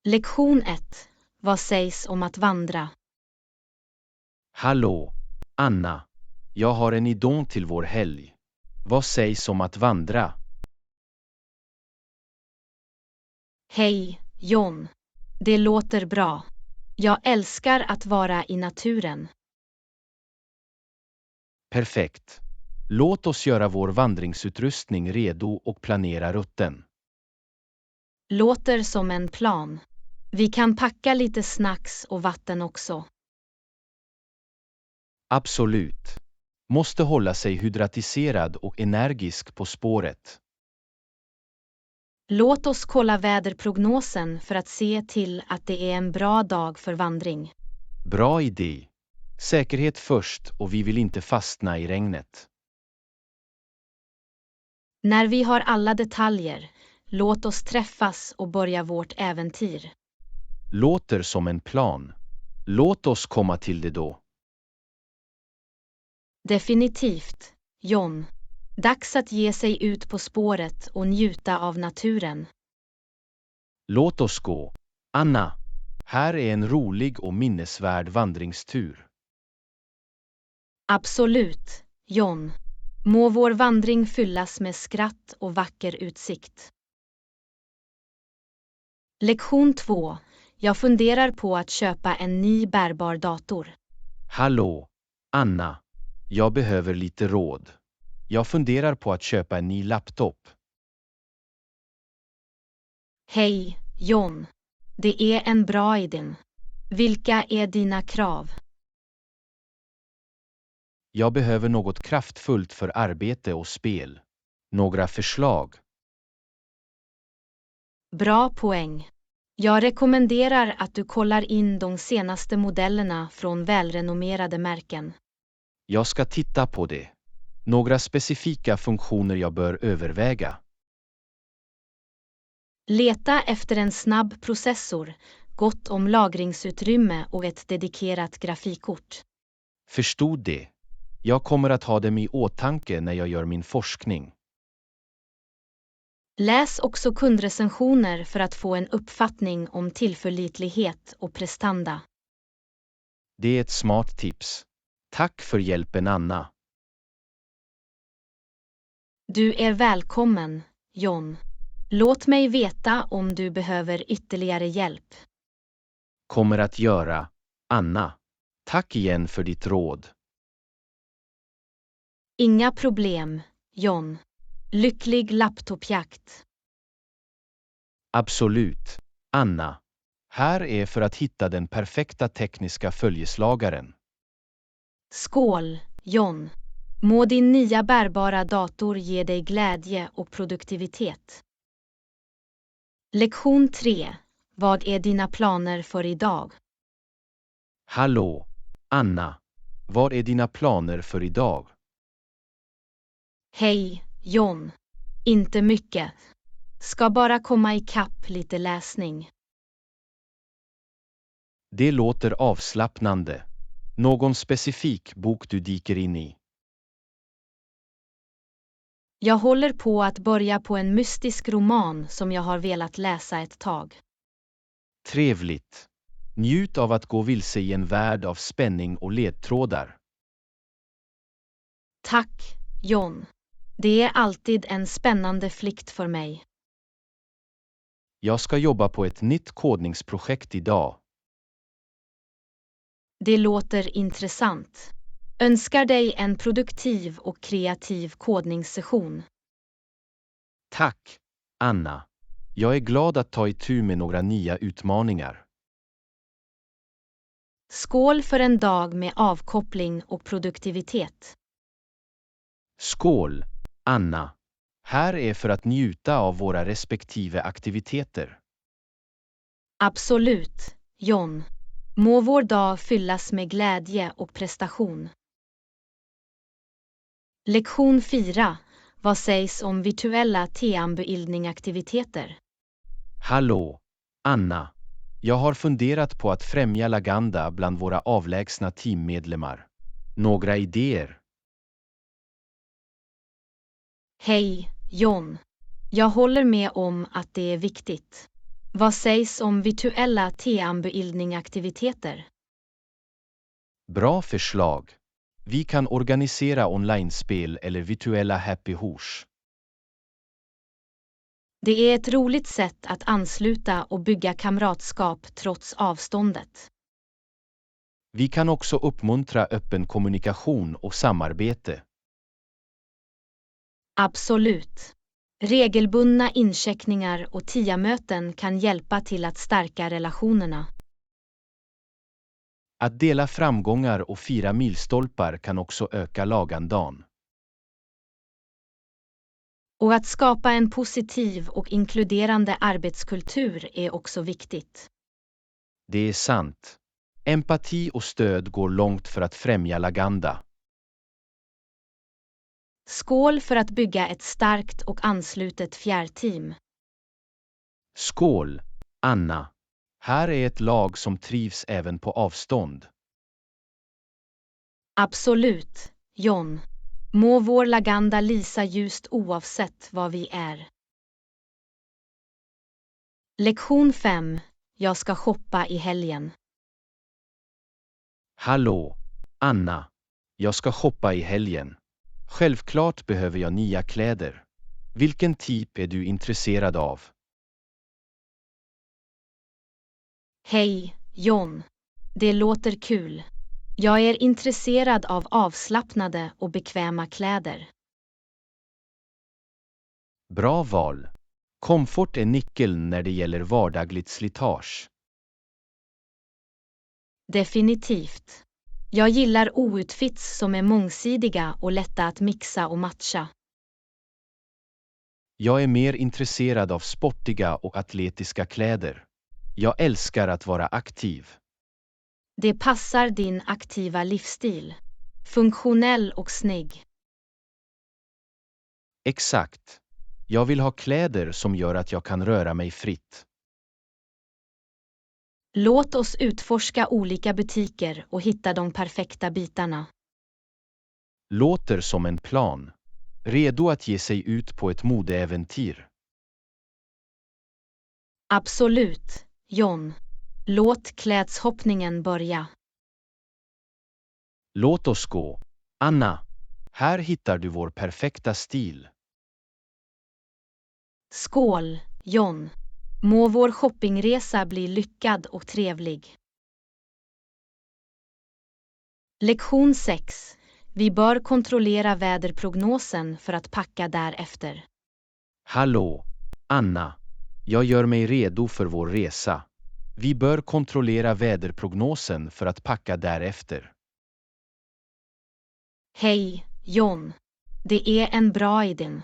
Lektion 1. Vad sägs om att vandra? Hallå, Anna. Jag har en idé till vår helg. Vad sägs om att vandra? Hej, John. Det låter bra. Jag älskar att vara i naturen. Perfekt. Låt oss göra vår vandringsutrustning redo och planera rutten. Låter som en plan. Vi kan packa lite snacks och vatten också. Absolut. Måste hålla sig hydratiserad och energisk på spåret. Låt oss kolla väderprognosen för att se till att det är en bra dag för vandring. Bra idé. Säkerhet först och vi vill inte fastna i regnet. När vi har alla detaljer, låt oss träffas och börja vårt äventyr. Låter som en plan. Låt oss komma till det då. Definitivt, John. Dags att ge sig ut på spåret och njuta av naturen. Låt oss gå. Anna, här är en rolig och minnesvärd vandringstur. Absolut, John. Må vår vandring fyllas med skratt och vacker utsikt. Lektion 2. Jag funderar på att köpa en ny bärbar dator. Hallå, Anna. Jag behöver lite råd. Jag funderar på att köpa en ny laptop. Hej, John. Det är en bra idé. Vilka är dina krav? Jag behöver något kraftfullt för arbete och spel. Några förslag? Bra poäng. Jag rekommenderar att du kollar in de senaste modellerna från välrenommerade märken. Jag ska titta på det. Några specifika funktioner jag bör överväga. Leta efter en snabb processor, gott om lagringsutrymme och ett dedikerat grafikkort. Förstod det. Jag kommer att ha dem i åtanke när jag gör min forskning. Läs också kundrecensioner för att få en uppfattning om tillförlitlighet och prestanda. Det är ett smart tips. Tack för hjälpen, Anna. Du är välkommen, John. Låt mig veta om du behöver ytterligare hjälp. Kommer att göra, Anna. Tack igen för ditt råd. Inga problem, John. Lycklig laptopjakt. Absolut, Anna. Här är för att hitta den perfekta tekniska följeslagaren. Skål, John. Må din nya bärbara dator ge dig glädje och produktivitet. Lektion 3. Vad är dina planer för idag? Hallå, Anna. Vad är dina planer för idag? Hej, John. Inte mycket. Ska bara komma ikapp lite läsning. Det låter avslappnande. Någon specifik bok du dyker in i? Jag håller på att börja på en mystisk roman som jag har velat läsa ett tag. Trevligt. Njut av att gå vilse i en värld av spänning och ledtrådar. Tack, John. Det är alltid en spännande flikt för mig. Jag ska jobba på ett nytt kodningsprojekt idag. Det låter intressant. Önskar dig en produktiv och kreativ kodningssession. Tack, Anna. Jag är glad att ta itu med några nya utmaningar. Skål för en dag med avkoppling och produktivitet. Skål, Anna. Här är för att njuta av våra respektive aktiviteter. Absolut, John. Må vår dag fyllas med glädje och prestation. Lektion 4. Vad sägs om virtuella teambuilding-aktiviteter? Hallå, Anna. Jag har funderat på att främja Laganda bland våra avlägsna teammedlemmar. Några idéer? Hej, John. Jag håller med om att det är viktigt. Vad sägs om virtuella teambuilding-aktiviteter? Bra förslag. Vi kan organisera online-spel eller virtuella happy hours. Det är ett roligt sätt att ansluta och bygga kamratskap trots avståndet. Vi kan också uppmuntra öppen kommunikation och samarbete. Absolut. Regelbundna incheckningar och TIA-möten kan hjälpa till att stärka relationerna. Att dela framgångar och fira milstolpar kan också öka lagandan. Och att skapa en positiv och inkluderande arbetskultur är också viktigt. Det är sant. Empati och stöd går långt för att främja Laganda. Skål för att bygga ett starkt och anslutet fjärrteam. Skål, Anna. Här är ett lag som trivs även på avstånd. Absolut, John. Må vår Laganda lysa ljust oavsett vad vi är. Lektion 5. Jag ska shoppa i helgen. Hallå, Anna. Jag ska shoppa i helgen. Självklart behöver jag nya kläder. Vilken typ är du intresserad av? Hej, John. Det låter kul. Jag är intresserad av avslappnade och bekväma kläder. Bra val. Komfort är nyckeln när det gäller vardagligt slitage. Definitivt. Jag gillar outfits som är mångsidiga och lätta att mixa och matcha. Jag är mer intresserad av sportiga och atletiska kläder. Jag älskar att vara aktiv. Det passar din aktiva livsstil. Funktionell och snygg. Exakt. Jag vill ha kläder som gör att jag kan röra mig fritt. Låt oss utforska olika butiker och hitta de perfekta bitarna. Låter som en plan. Redo att ge sig ut på ett modeäventyr. Absolut, John. Låt klädshoppningen börja. Låt oss gå. Anna, här hittar du vår perfekta stil. Skål, John. Må vår shoppingresa bli lyckad och trevlig. Lektion 6. Vi bör kontrollera väderprognosen för att packa därefter. Hallå, Anna. Jag gör mig redo för vår resa. Vi bör kontrollera väderprognosen för att packa därefter. Hej, John. Det är en bra idé.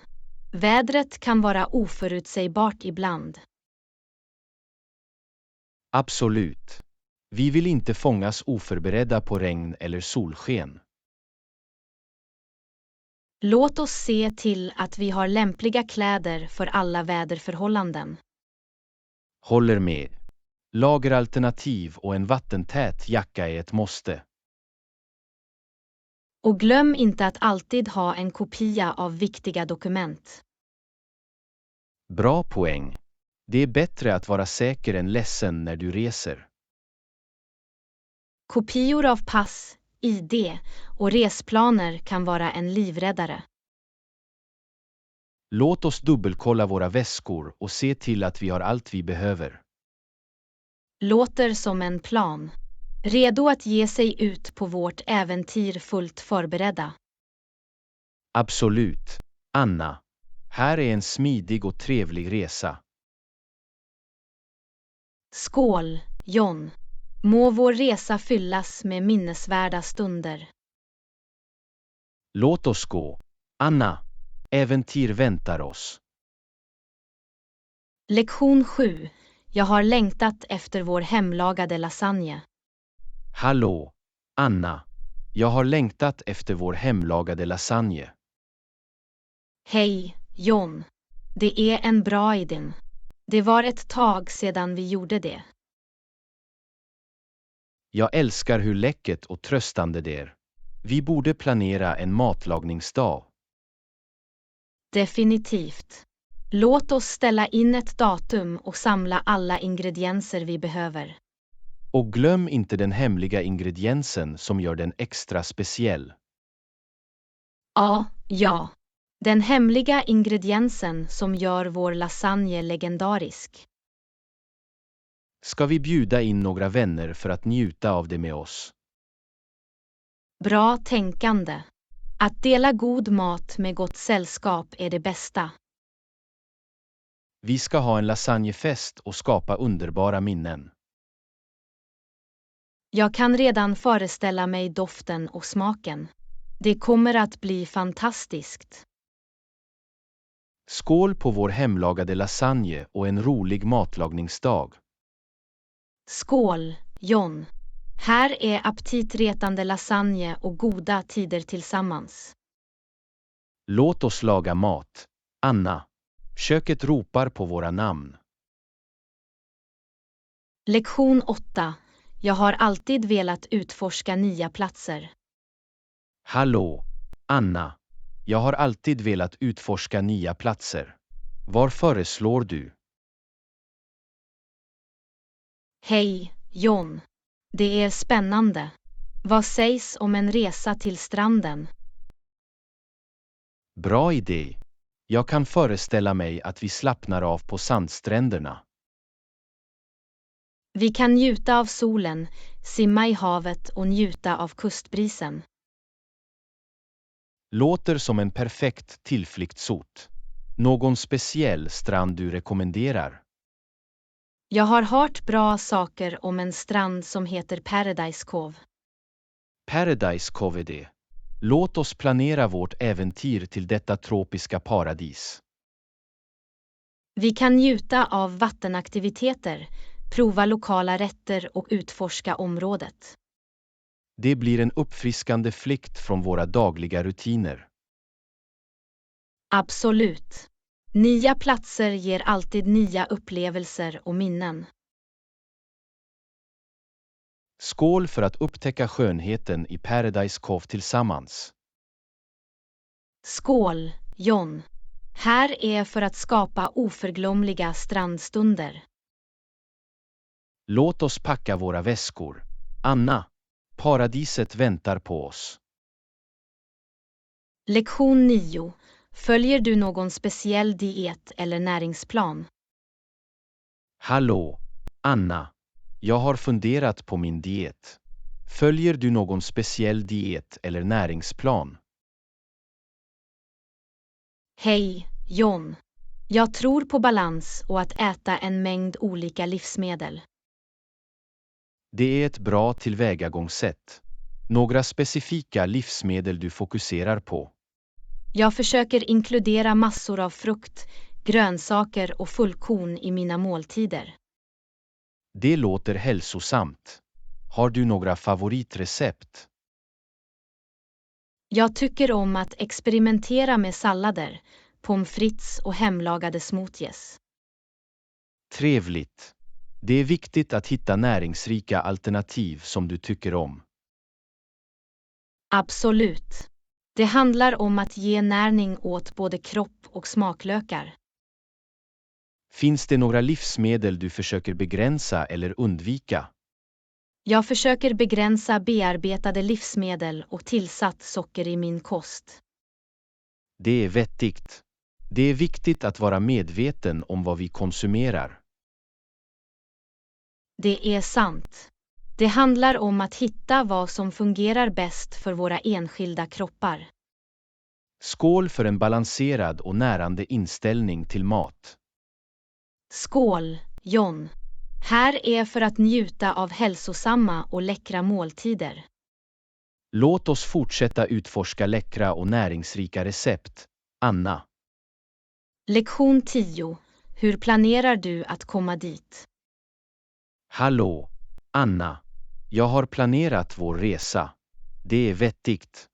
Vädret kan vara oförutsägbart ibland. Absolut. Vi vill inte fångas oförberedda på regn eller solsken. Låt oss se till att vi har lämpliga kläder för alla väderförhållanden. Håller med. Lageralternativ och en vattentät jacka är ett måste. Och glöm inte att alltid ha en kopia av viktiga dokument. Bra poäng. Det är bättre att vara säker än ledsen när du reser. Kopior av pass, ID och resplaner kan vara en livräddare. Låt oss dubbelkolla våra väskor och se till att vi har allt vi behöver. Låter som en plan. Redo att ge sig ut på vårt äventyr fullt förberedda. Absolut, Anna. Här är en smidig och trevlig resa. Skål, John. Må vår resa fyllas med minnesvärda stunder. Låt oss gå. Anna, äventyr väntar oss. Lektion 7. Jag har längtat efter vår hemlagade lasagne. Hallå, Anna. Jag har längtat efter vår hemlagade lasagne. Hej, John. Det är en bra idé. Det var ett tag sedan vi gjorde det. Jag älskar hur läckert och tröstande det är. Vi borde planera en matlagningsdag. Definitivt. Låt oss ställa in ett datum och samla alla ingredienser vi behöver. Och glöm inte den hemliga ingrediensen som gör den extra speciell. Ja. Den hemliga ingrediensen som gör vår lasagne legendarisk. Ska vi bjuda in några vänner för att njuta av det med oss? Bra tänkande. Att dela god mat med gott sällskap är det bästa. Vi ska ha en lasagnefest och skapa underbara minnen. Jag kan redan föreställa mig doften och smaken. Det kommer att bli fantastiskt. Skål på vår hemlagade lasagne och en rolig matlagningsdag. Skål, John. Här är aptitretande lasagne och goda tider tillsammans. Låt oss laga mat. Anna. Köket ropar på våra namn. Lektion 8. Jag har alltid velat utforska nya platser. Hallå, Anna. Jag har alltid velat utforska nya platser. Var föreslår du? Hej, John. Det är spännande. Vad sägs om en resa till stranden? Bra idé. Jag kan föreställa mig att vi slappnar av på sandstränderna. Vi kan njuta av solen, simma i havet och njuta av kustbrisen. Låter som en perfekt tillflyktsort. Någon speciell strand du rekommenderar? Jag har hört bra saker om en strand som heter Paradise Cove. Paradise Cove är det. Låt oss planera vårt äventyr till detta tropiska paradis. Vi kan njuta av vattenaktiviteter, prova lokala rätter och utforska området. Det blir en uppfriskande flykt från våra dagliga rutiner. Absolut. Nya platser ger alltid nya upplevelser och minnen. Skål för att upptäcka skönheten i Paradise Cove tillsammans. Skål, John. Här är för att skapa oförglömliga strandstunder. Låt oss packa våra väskor. Anna, paradiset väntar på oss. Lektion 9. Följer du någon speciell diet eller näringsplan? Hallå, Anna. Jag har funderat på min diet. Följer du någon speciell diet eller näringsplan? Hej, John. Jag tror på balans och att äta en mängd olika livsmedel. Det är ett bra tillvägagångssätt. Några specifika livsmedel du fokuserar på? Jag försöker inkludera massor av frukt, grönsaker och fullkorn i mina måltider. Det låter hälsosamt. Har du några favoritrecept? Jag tycker om att experimentera med sallader, pommes frites och hemlagade smoothies. Trevligt. Det är viktigt att hitta näringsrika alternativ som du tycker om. Absolut. Det handlar om att ge näring åt både kropp och smaklökar. Finns det några livsmedel du försöker begränsa eller undvika? Jag försöker begränsa bearbetade livsmedel och tillsatt socker i min kost. Det är vettigt. Det är viktigt att vara medveten om vad vi konsumerar. Det är sant. Det handlar om att hitta vad som fungerar bäst för våra enskilda kroppar. Skål för en balanserad och närande inställning till mat. Skål, John. Här är för att njuta av hälsosamma och läckra måltider. Låt oss fortsätta utforska läckra och näringsrika recept. Anna. Lektion 10. Hur planerar du att komma dit? Hallå, Anna. Jag har planerat vår resa. Det är vettigt.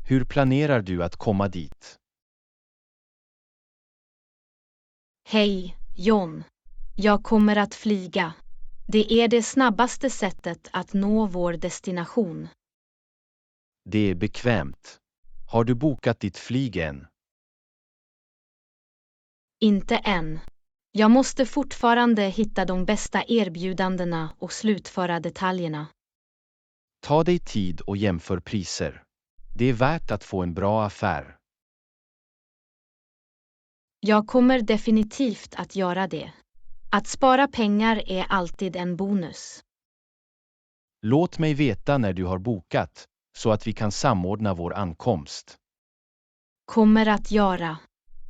Hur planerar du att komma dit? Hej, John. Jag kommer att flyga. Det är det snabbaste sättet att nå vår destination. Det är bekvämt. Har du bokat ditt flyg än? Inte än. Jag måste fortfarande hitta de bästa erbjudandena och slutföra detaljerna. Ta dig tid och jämför priser. Det är värt att få en bra affär. Jag kommer definitivt att göra det. Att spara pengar är alltid en bonus. Låt mig veta när du har bokat, så att vi kan samordna vår ankomst. Kommer att göra.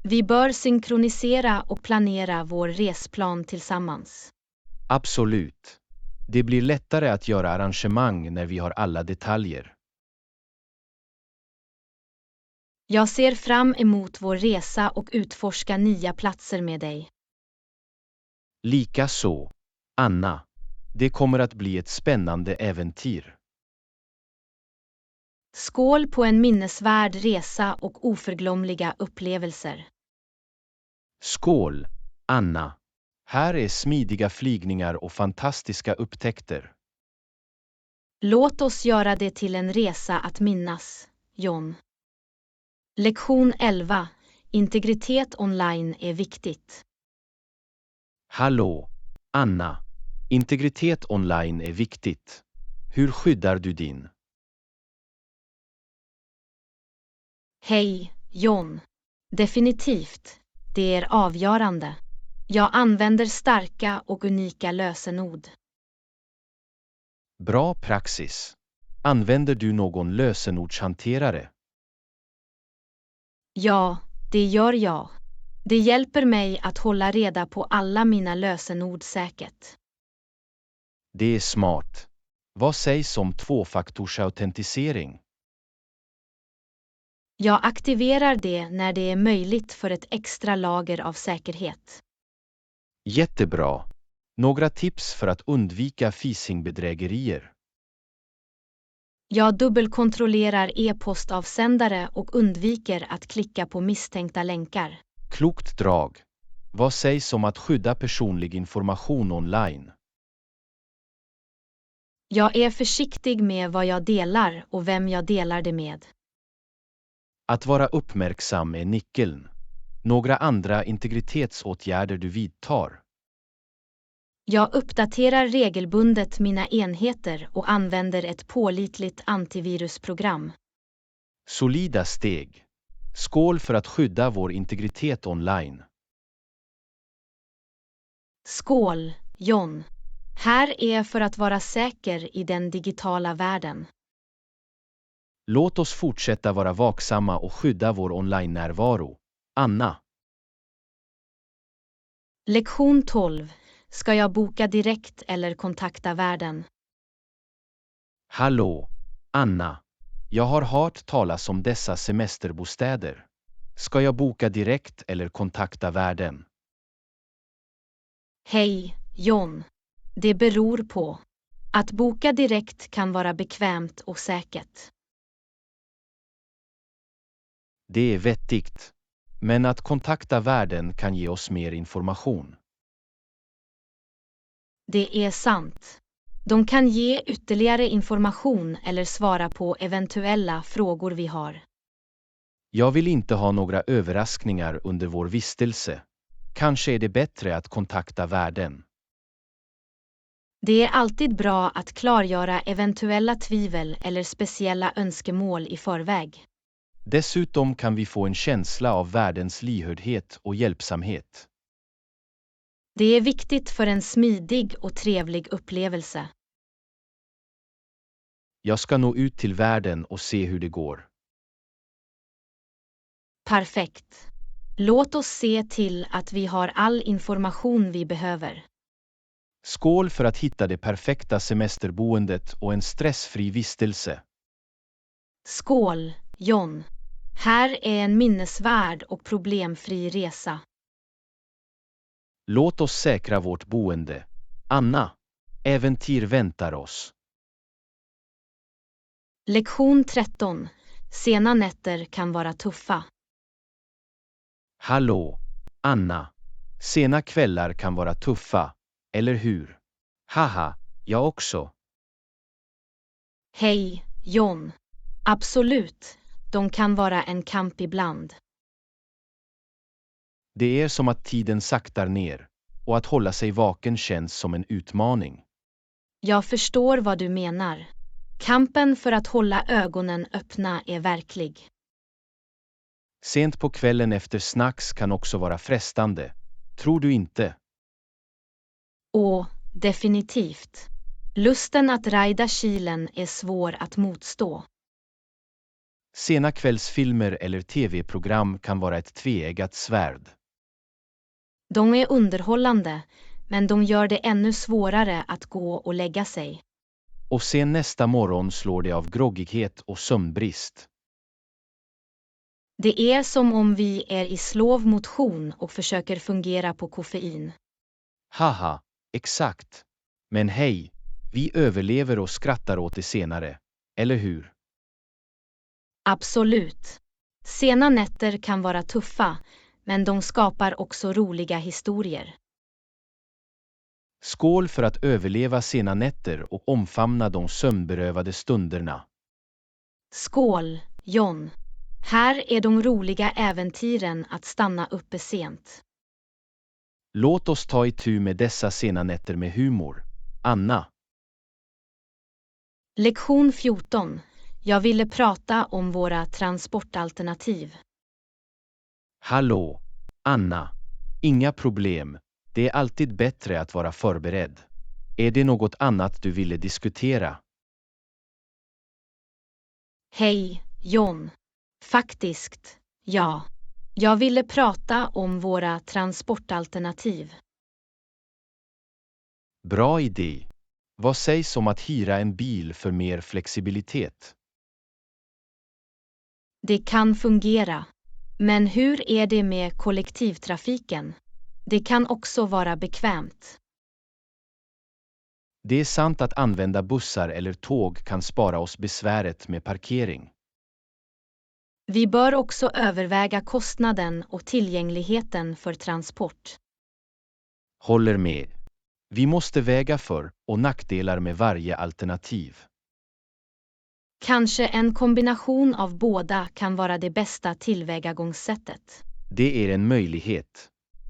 Vi bör synkronisera och planera vår resplan tillsammans. Absolut. Det blir lättare att göra arrangemang när vi har alla detaljer. Jag ser fram emot vår resa och utforska nya platser med dig. Likaså, Anna. Det kommer att bli ett spännande äventyr. Skål på en minnesvärd resa och oförglömliga upplevelser. Skål, Anna. Här är smidiga flygningar och fantastiska upptäckter. Låt oss göra det till en resa att minnas, John. Lektion 11. Integritet online är viktigt. Hallå, Anna. Integritet online är viktigt. Hur skyddar du din? Hej, John. Definitivt. Det är avgörande. Jag använder starka och unika lösenord. Bra praxis. Använder du någon lösenordshanterare? Ja, det gör jag. Det hjälper mig att hålla reda på alla mina lösenord säkert. Det är smart. Vad sägs om tvåfaktorsautentisering? Jag aktiverar det när det är möjligt för ett extra lager av säkerhet. Jättebra. Några tips för att undvika phishingbedrägerier? Jag dubbelkontrollerar e-postavsändare och undviker att klicka på misstänkta länkar. Klokt drag. Vad sägs om att skydda personlig information online? Jag är försiktig med vad jag delar och vem jag delar det med. Att vara uppmärksam är nyckeln. Några andra integritetsåtgärder du vidtar? Jag uppdaterar regelbundet mina enheter och använder ett pålitligt antivirusprogram. Solida steg. Skål för att skydda vår integritet online. Skål, John. Här är för att vara säker i den digitala världen. Låt oss fortsätta vara vaksamma och skydda vår online-närvaro. Anna. Lektion 12. Ska jag boka direkt eller kontakta värden? Hallå, Anna. Jag har hört talas om dessa semesterbostäder. Ska jag boka direkt eller kontakta värden? Hej, John. Det beror på. Att boka direkt kan vara bekvämt och säkert. Det är vettigt. Men att kontakta värden kan ge oss mer information. Det är sant. De kan ge ytterligare information eller svara på eventuella frågor vi har. Jag vill inte ha några överraskningar under vår vistelse. Kanske är det bättre att kontakta värden. Det är alltid bra att klargöra eventuella tvivel eller speciella önskemål i förväg. Dessutom kan vi få en känsla av värdens lyhördhet och hjälpsamhet. Det är viktigt för en smidig och trevlig upplevelse. Jag ska nå ut till värden och se hur det går. Perfekt. Låt oss se till att vi har all information vi behöver. Skål för att hitta det perfekta semesterboendet och en stressfri vistelse. Skål, John. Här är en minnesvärd och problemfri resa. Låt oss säkra vårt boende. Anna, äventyr väntar oss. Lektion 13. Sena nätter kan vara tuffa. Hallå, Anna. Sena kvällar kan vara tuffa, eller hur? Haha, jag också. Hej, John. Absolut, de kan vara en kamp ibland. Det är som att tiden saktar ner, och att hålla sig vaken känns som en utmaning. Jag förstår vad du menar. Kampen för att hålla ögonen öppna är verklig. Sent på kvällen efter snacks kan också vara frestande. Tror du inte? Definitivt. Lusten att rajda kilen är svår att motstå. Sena kvällsfilmer eller tv-program kan vara ett tveeggat svärd. De är underhållande, men de gör det ännu svårare att gå och lägga sig. Och sen nästa morgon slår det av groggighet och sömnbrist. Det är som om vi är i slov motion och försöker fungera på koffein. Haha, exakt. Men hej, vi överlever och skrattar åt det senare, eller hur? Absolut. Sena nätter kan vara tuffa, men de skapar också roliga historier. Skål för att överleva sena nätter och omfamna de sömnberövade stunderna. Skål, John. Här är de roliga äventyren att stanna uppe sent. Låt oss ta itu med dessa sena nätter med humor. Anna. Lektion 14. Jag ville prata om våra transportalternativ. Hallå, Anna. Inga problem. Det är alltid bättre att vara förberedd. Är det något annat du ville diskutera? Hej, John. Faktiskt, ja. Jag ville prata om våra transportalternativ. Bra idé. Vad sägs om att hyra en bil för mer flexibilitet? Det kan fungera. Men hur är det med kollektivtrafiken? Det kan också vara bekvämt. Det är sant att använda bussar eller tåg kan spara oss besväret med parkering. Vi bör också överväga kostnaden och tillgängligheten för transport. Håller med. Vi måste väga för- och nackdelar med varje alternativ. Kanske en kombination av båda kan vara det bästa tillvägagångssättet. Det är en möjlighet.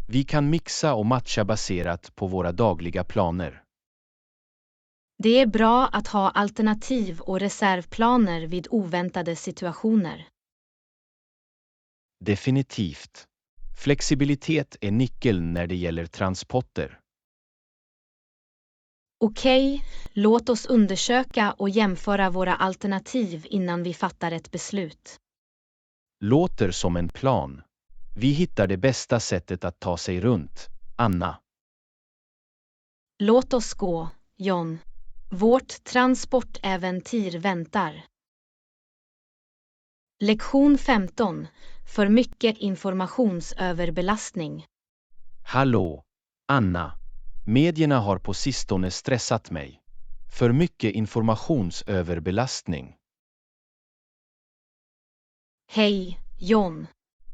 Vi kan mixa och matcha baserat på våra dagliga planer. Det är bra att ha alternativ och reservplaner vid oväntade situationer. Definitivt. Flexibilitet är nyckeln när det gäller transporter. Okej, låt oss undersöka och jämföra våra alternativ innan vi fattar ett beslut. Låter som en plan. Vi hittar det bästa sättet att ta sig runt, Anna. Låt oss gå, John. Vårt transportäventyr väntar. Lektion 15. För mycket informationsöverbelastning. Hallå, Anna. Medierna har på sistone stressat mig. För mycket informationsöverbelastning. Hej, John.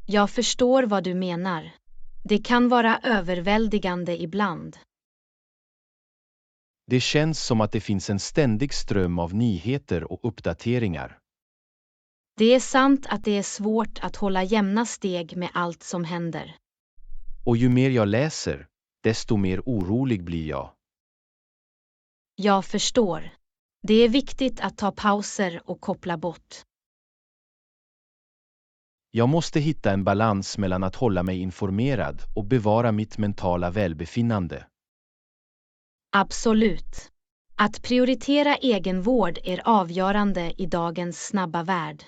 Jag förstår vad du menar. Det kan vara överväldigande ibland. Det känns som att det finns en ständig ström av nyheter och uppdateringar. Det är sant att det är svårt att hålla jämna steg med allt som händer. Och ju mer jag läser, desto mer orolig blir jag. Jag förstår. Det är viktigt att ta pauser och koppla bort. Jag måste hitta en balans mellan att hålla mig informerad och bevara mitt mentala välbefinnande. Absolut. Att prioritera egenvård är avgörande i dagens snabba värld.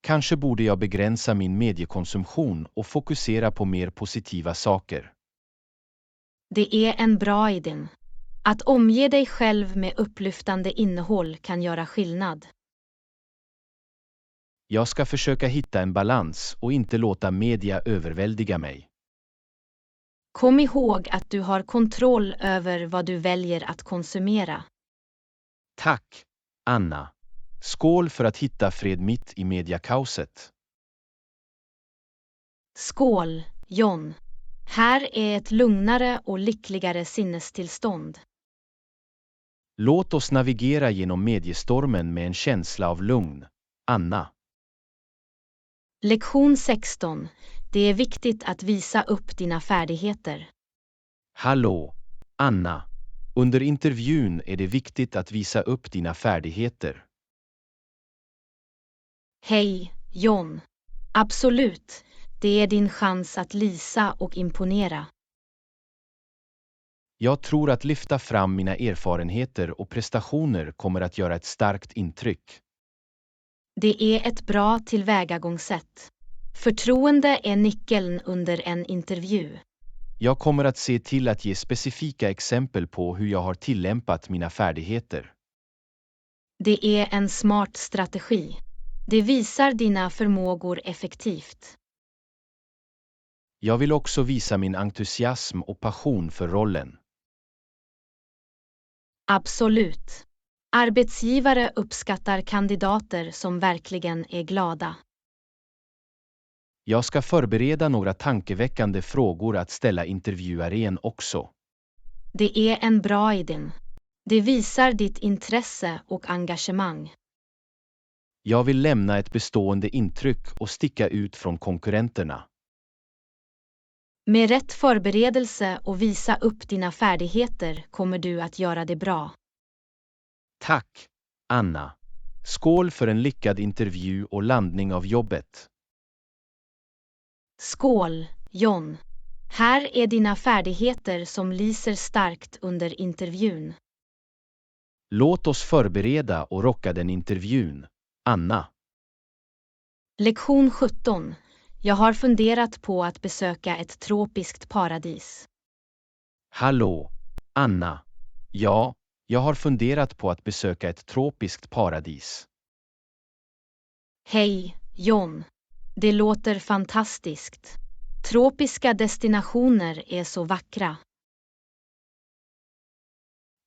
Kanske borde jag begränsa min mediekonsumtion och fokusera på mer positiva saker. Det är en bra idé. Att omge dig själv med upplyftande innehåll kan göra skillnad. Jag ska försöka hitta en balans och inte låta media överväldiga mig. Kom ihåg att du har kontroll över vad du väljer att konsumera. Tack, Anna. Skål för att hitta fred mitt i mediakaoset. Skål, John. Här är ett lugnare och lyckligare sinnestillstånd. Låt oss navigera genom mediestormen med en känsla av lugn, Anna. Lektion 16. Det är viktigt att visa upp dina färdigheter. Hallå, Anna. Under intervjun är det viktigt att visa upp dina färdigheter. Hej, John. Absolut, det är din chans att lysa och imponera. Jag tror att lyfta fram mina erfarenheter och prestationer kommer att göra ett starkt intryck. Det är ett bra tillvägagångssätt. Förtroende är nyckeln under en intervju. Jag kommer att se till att ge specifika exempel på hur jag har tillämpat mina färdigheter. Det är en smart strategi. Det visar dina förmågor effektivt. Jag vill också visa min entusiasm och passion för rollen. Absolut. Arbetsgivare uppskattar kandidater som verkligen är glada. Jag ska förbereda några tankeväckande frågor att ställa intervjuaren också. Det är en bra idé. Det visar ditt intresse och engagemang. Jag vill lämna ett bestående intryck och sticka ut från konkurrenterna. Med rätt förberedelse och visa upp dina färdigheter kommer du att göra det bra. Tack, Anna. Skål för en lyckad intervju och landning av jobbet. Skål, John. Här är dina färdigheter som lyser starkt under intervjun. Låt oss förbereda och rocka den intervjun, Anna. Lektion 17. Jag har funderat på att besöka ett tropiskt paradis. Hallå, Anna. Ja, jag har funderat på att besöka ett tropiskt paradis. Hej, John. Det låter fantastiskt. Tropiska destinationer är så vackra.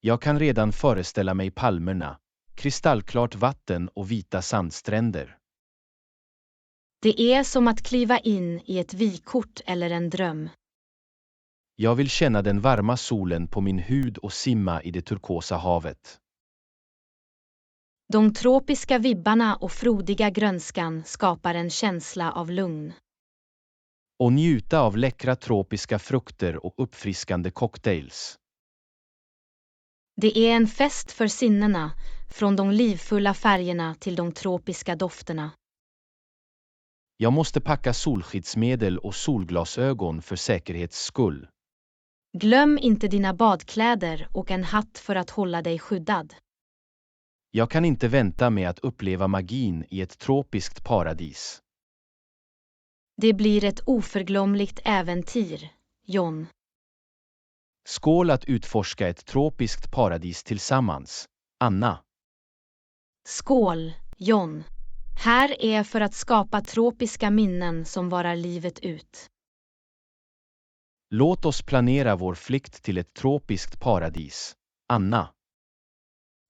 Jag kan redan föreställa mig palmerna, kristallklart vatten och vita sandstränder. Det är som att kliva in i ett vykort eller en dröm. Jag vill känna den varma solen på min hud och simma i det turkosa havet. De tropiska vibbarna och frodiga grönskan skapar en känsla av lugn. Och njuta av läckra tropiska frukter och uppfriskande cocktails. Det är en fest för sinnena, från de livfulla färgerna till de tropiska dofterna. Jag måste packa solskyddsmedel och solglasögon för säkerhets skull. Glöm inte dina badkläder och en hatt för att hålla dig skyddad. Jag kan inte vänta med att uppleva magin i ett tropiskt paradis. Det blir ett oförglömligt äventyr, John. Skål att utforska ett tropiskt paradis tillsammans, Anna. Skål, John. Här är för att skapa tropiska minnen som varar livet ut. Låt oss planera vår flykt till ett tropiskt paradis, Anna.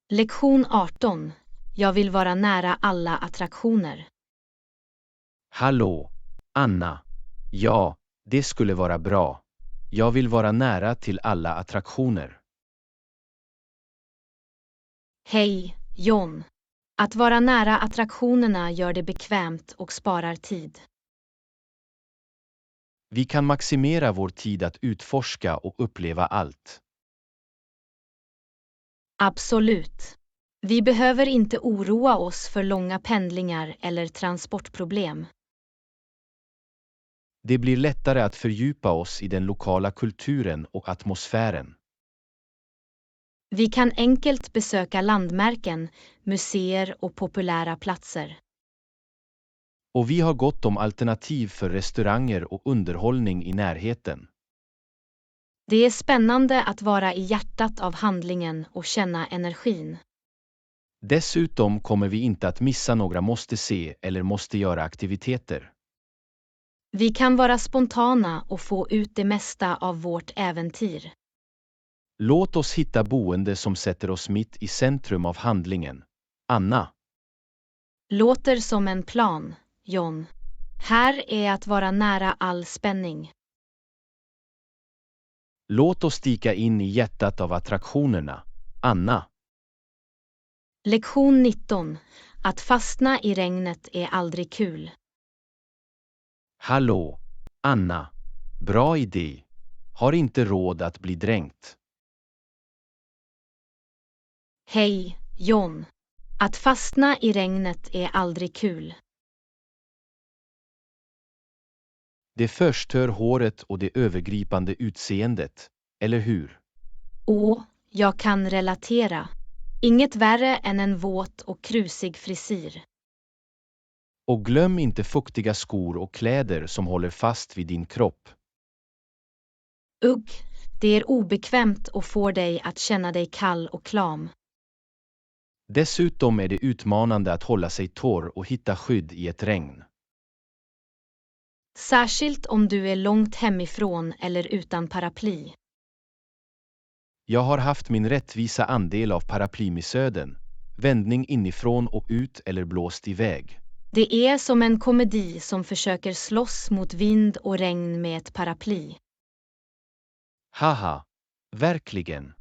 Lektion 18. Jag vill vara nära alla attraktioner. Hallå, Anna. Ja, det skulle vara bra. Jag vill vara nära till alla attraktioner. Hej, John. Att vara nära attraktionerna gör det bekvämt och sparar tid. Vi kan maximera vår tid att utforska och uppleva allt. Absolut. Vi behöver inte oroa oss för långa pendlingar eller transportproblem. Det blir lättare att fördjupa oss i den lokala kulturen och atmosfären. Vi kan enkelt besöka landmärken, museer och populära platser. Och vi har gott om alternativ för restauranger och underhållning i närheten. Det är spännande att vara i hjärtat av handlingen och känna energin. Dessutom kommer vi inte att missa några måste se eller måste göra aktiviteter. Vi kan vara spontana och få ut det mesta av vårt äventyr. Låt oss hitta boende som sätter oss mitt i centrum av handlingen, Anna. Låter som en plan, John. Här är att vara nära all spänning. Låt oss stika in i hjärtat av attraktionerna, Anna. Lektion 19. Att fastna i regnet är aldrig kul. Hallå, Anna, bra idé. Har inte råd att bli dränkt. Hej, John. Att fastna i regnet är aldrig kul. Det förstör håret och det övergripande utseendet, eller hur? Åh, jag kan relatera. Inget värre än en våt och krusig frisyr. Och glöm inte fuktiga skor och kläder som håller fast vid din kropp. Ugg, det är obekvämt och får dig att känna dig kall och klam. Dessutom är det utmanande att hålla sig torr och hitta skydd i ett regn. Särskilt om du är långt hemifrån eller utan paraply. Jag har haft min rättvisa andel av paraplymissöden, vändning inifrån och ut eller blåst iväg. Det är som en komedi som försöker slåss mot vind och regn med ett paraply. Haha, verkligen.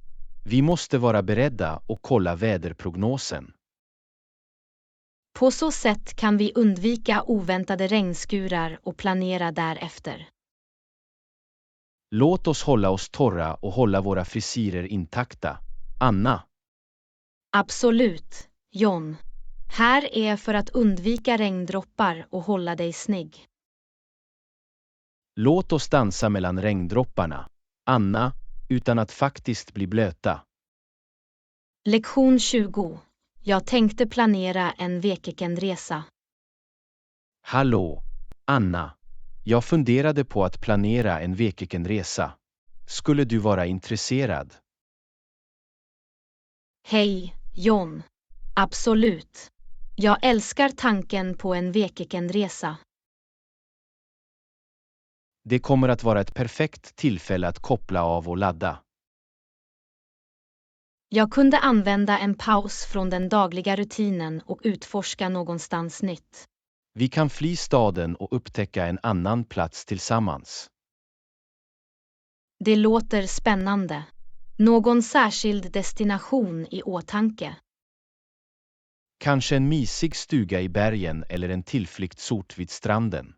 Vi måste vara beredda och kolla väderprognosen. På så sätt kan vi undvika oväntade regnskurar och planera därefter. Låt oss hålla oss torra och hålla våra frisyrer intakta. Anna. Absolut, John. Här är för att undvika regndroppar och hålla dig snygg. Låt oss dansa mellan regndropparna. Anna, utan att faktiskt bli blöta. Lektion 20. Jag tänkte planera en weekendresa. Hallå, Anna. Jag funderade på att planera en weekendresa. Skulle du vara intresserad? Hej, John. Absolut. Jag älskar tanken på en weekendresa. Det kommer att vara ett perfekt tillfälle att koppla av och ladda. Jag kunde använda en paus från den dagliga rutinen och utforska någonstans nytt. Vi kan fly staden och upptäcka en annan plats tillsammans. Det låter spännande. Någon särskild destination i åtanke? Kanske en mysig stuga i bergen eller en tillflyktsort vid stranden.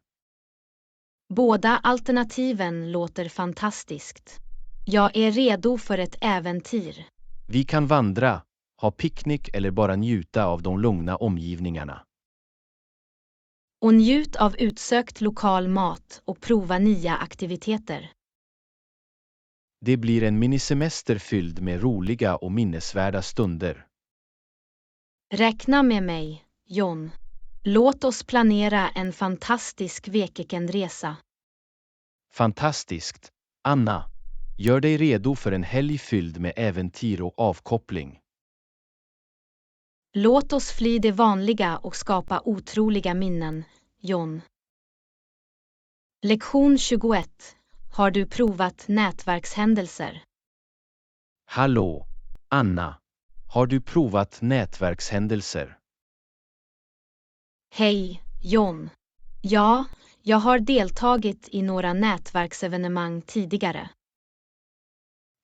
Båda alternativen låter fantastiskt. Jag är redo för ett äventyr. Vi kan vandra, ha picknick eller bara njuta av de lugna omgivningarna. Och njut av utsökt lokal mat och prova nya aktiviteter. Det blir en minisemester fylld med roliga och minnesvärda stunder. Räkna med mig, John. Låt oss planera en fantastisk weekendresa. Fantastiskt, Anna. Gör dig redo för en helg fylld med äventyr och avkoppling. Låt oss fly det vanliga och skapa otroliga minnen, John. Lektion 21. Har du provat nätverkshändelser? Hallå, Anna. Har du provat nätverkshändelser? Hej, John. Ja, jag har deltagit i några nätverksevenemang tidigare.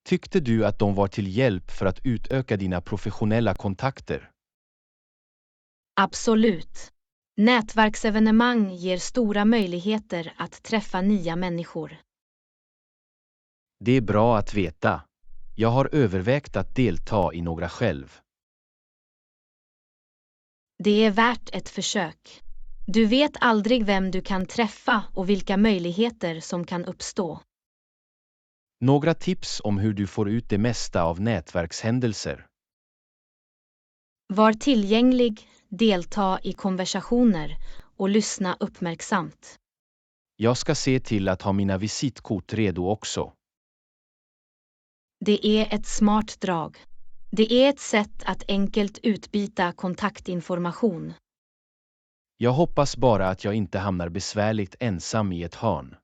Tyckte du att de var till hjälp för att utöka dina professionella kontakter? Absolut. Nätverksevenemang ger stora möjligheter att träffa nya människor. Det är bra att veta. Jag har övervägt att delta i några själv. Det är värt ett försök. Du vet aldrig vem du kan träffa och vilka möjligheter som kan uppstå. Några tips om hur du får ut det mesta av nätverkshändelser. Var tillgänglig, delta i konversationer och lyssna uppmärksamt. Jag ska se till att ha mina visitkort redo också. Det är ett smart drag. Det är ett sätt att enkelt utbyta kontaktinformation. Jag hoppas bara att jag inte hamnar besvärligt ensam i ett hörn.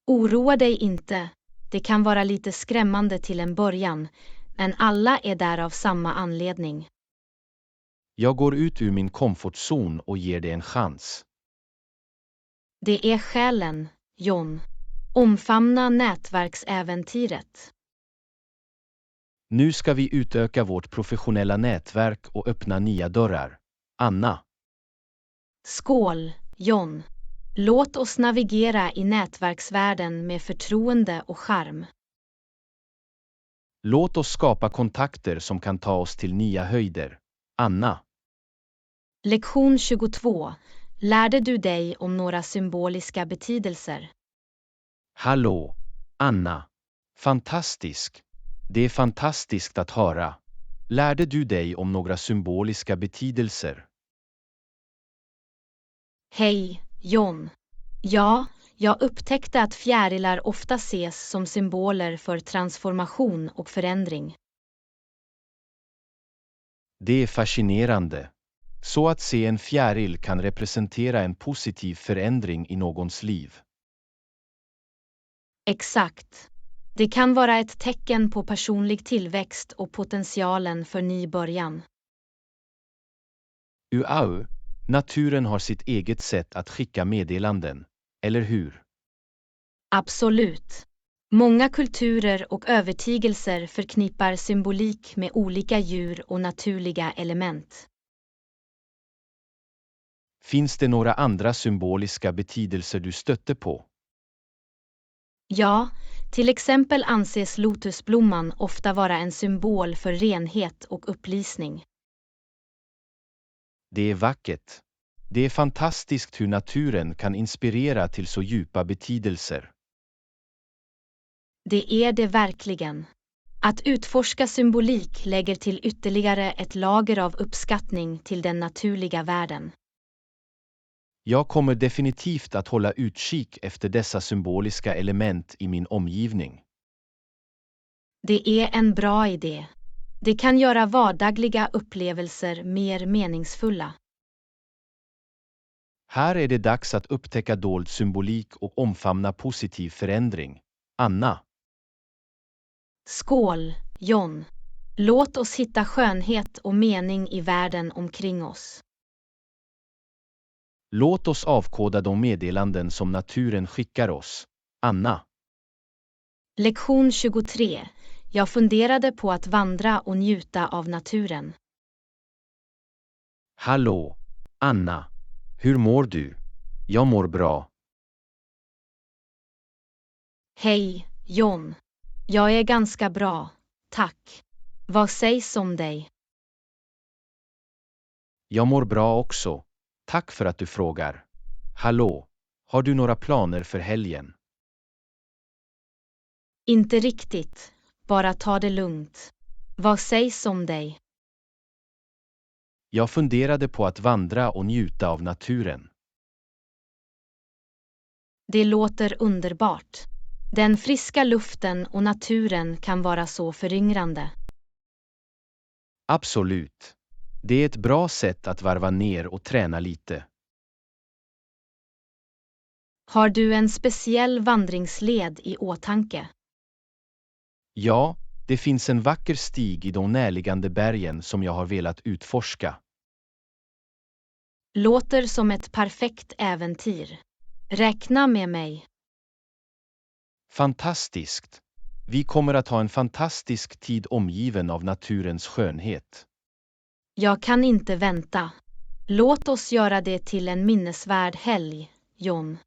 Oroa dig inte. Det kan vara lite skrämmande till en början, men alla är där av samma anledning. Jag går ut ur min komfortzon och ger det en chans. Det är skälen, John. Omfamna nätverksäventyret. Nu ska vi utöka vårt professionella nätverk och öppna nya dörrar. Anna. Skål, John. Låt oss navigera i nätverksvärlden med förtroende och charm. Låt oss skapa kontakter som kan ta oss till nya höjder. Anna. Lektion 22. Lärde du dig om några symboliska betydelser? Hallå, Anna. Fantastisk. Det är fantastiskt att höra. Lärde du dig om några symboliska betydelser? Hej, John. Ja, jag upptäckte att fjärilar ofta ses som symboler för transformation och förändring. Det är fascinerande. Så att se en fjäril kan representera en positiv förändring i någons liv. Exakt. Det kan vara ett tecken på personlig tillväxt och potentialen för ny början. Uau, naturen har sitt eget sätt att skicka meddelanden, eller hur? Absolut. Många kulturer och övertygelser förknippar symbolik med olika djur och naturliga element. Finns det några andra symboliska betydelser du stötte på? Ja, till exempel anses lotusblomman ofta vara en symbol för renhet och upplysning. Det är vackert. Det är fantastiskt hur naturen kan inspirera till så djupa betydelser. Det är det verkligen. Att utforska symbolik lägger till ytterligare ett lager av uppskattning till den naturliga världen. Jag kommer definitivt att hålla utkik efter dessa symboliska element i min omgivning. Det är en bra idé. Det kan göra vardagliga upplevelser mer meningsfulla. Här är det dags att upptäcka dold symbolik och omfamna positiv förändring. Anna. Skål, John. Låt oss hitta skönhet och mening i världen omkring oss. Låt oss avkoda de meddelanden som naturen skickar oss. Anna. Lektion 23. Jag funderade på att vandra och njuta av naturen. Hallå, Anna. Hur mår du? Jag mår bra. Hej, John. Jag är ganska bra, tack. Vad sägs om dig? Jag mår bra också. Tack för att du frågar. Hallå, har du några planer för helgen? Inte riktigt, bara ta det lugnt. Vad sägs om dig? Jag funderade på att vandra och njuta av naturen. Det låter underbart. Den friska luften och naturen kan vara så föryngrande. Absolut. Det är ett bra sätt att varva ner och träna lite. Har du en speciell vandringsled i åtanke? Ja, det finns en vacker stig i de närliggande bergen som jag har velat utforska. Låter som ett perfekt äventyr. Räkna med mig. Fantastiskt. Vi kommer att ha en fantastisk tid omgiven av naturens skönhet. Jag kan inte vänta. Låt oss göra det till en minnesvärd helg, John.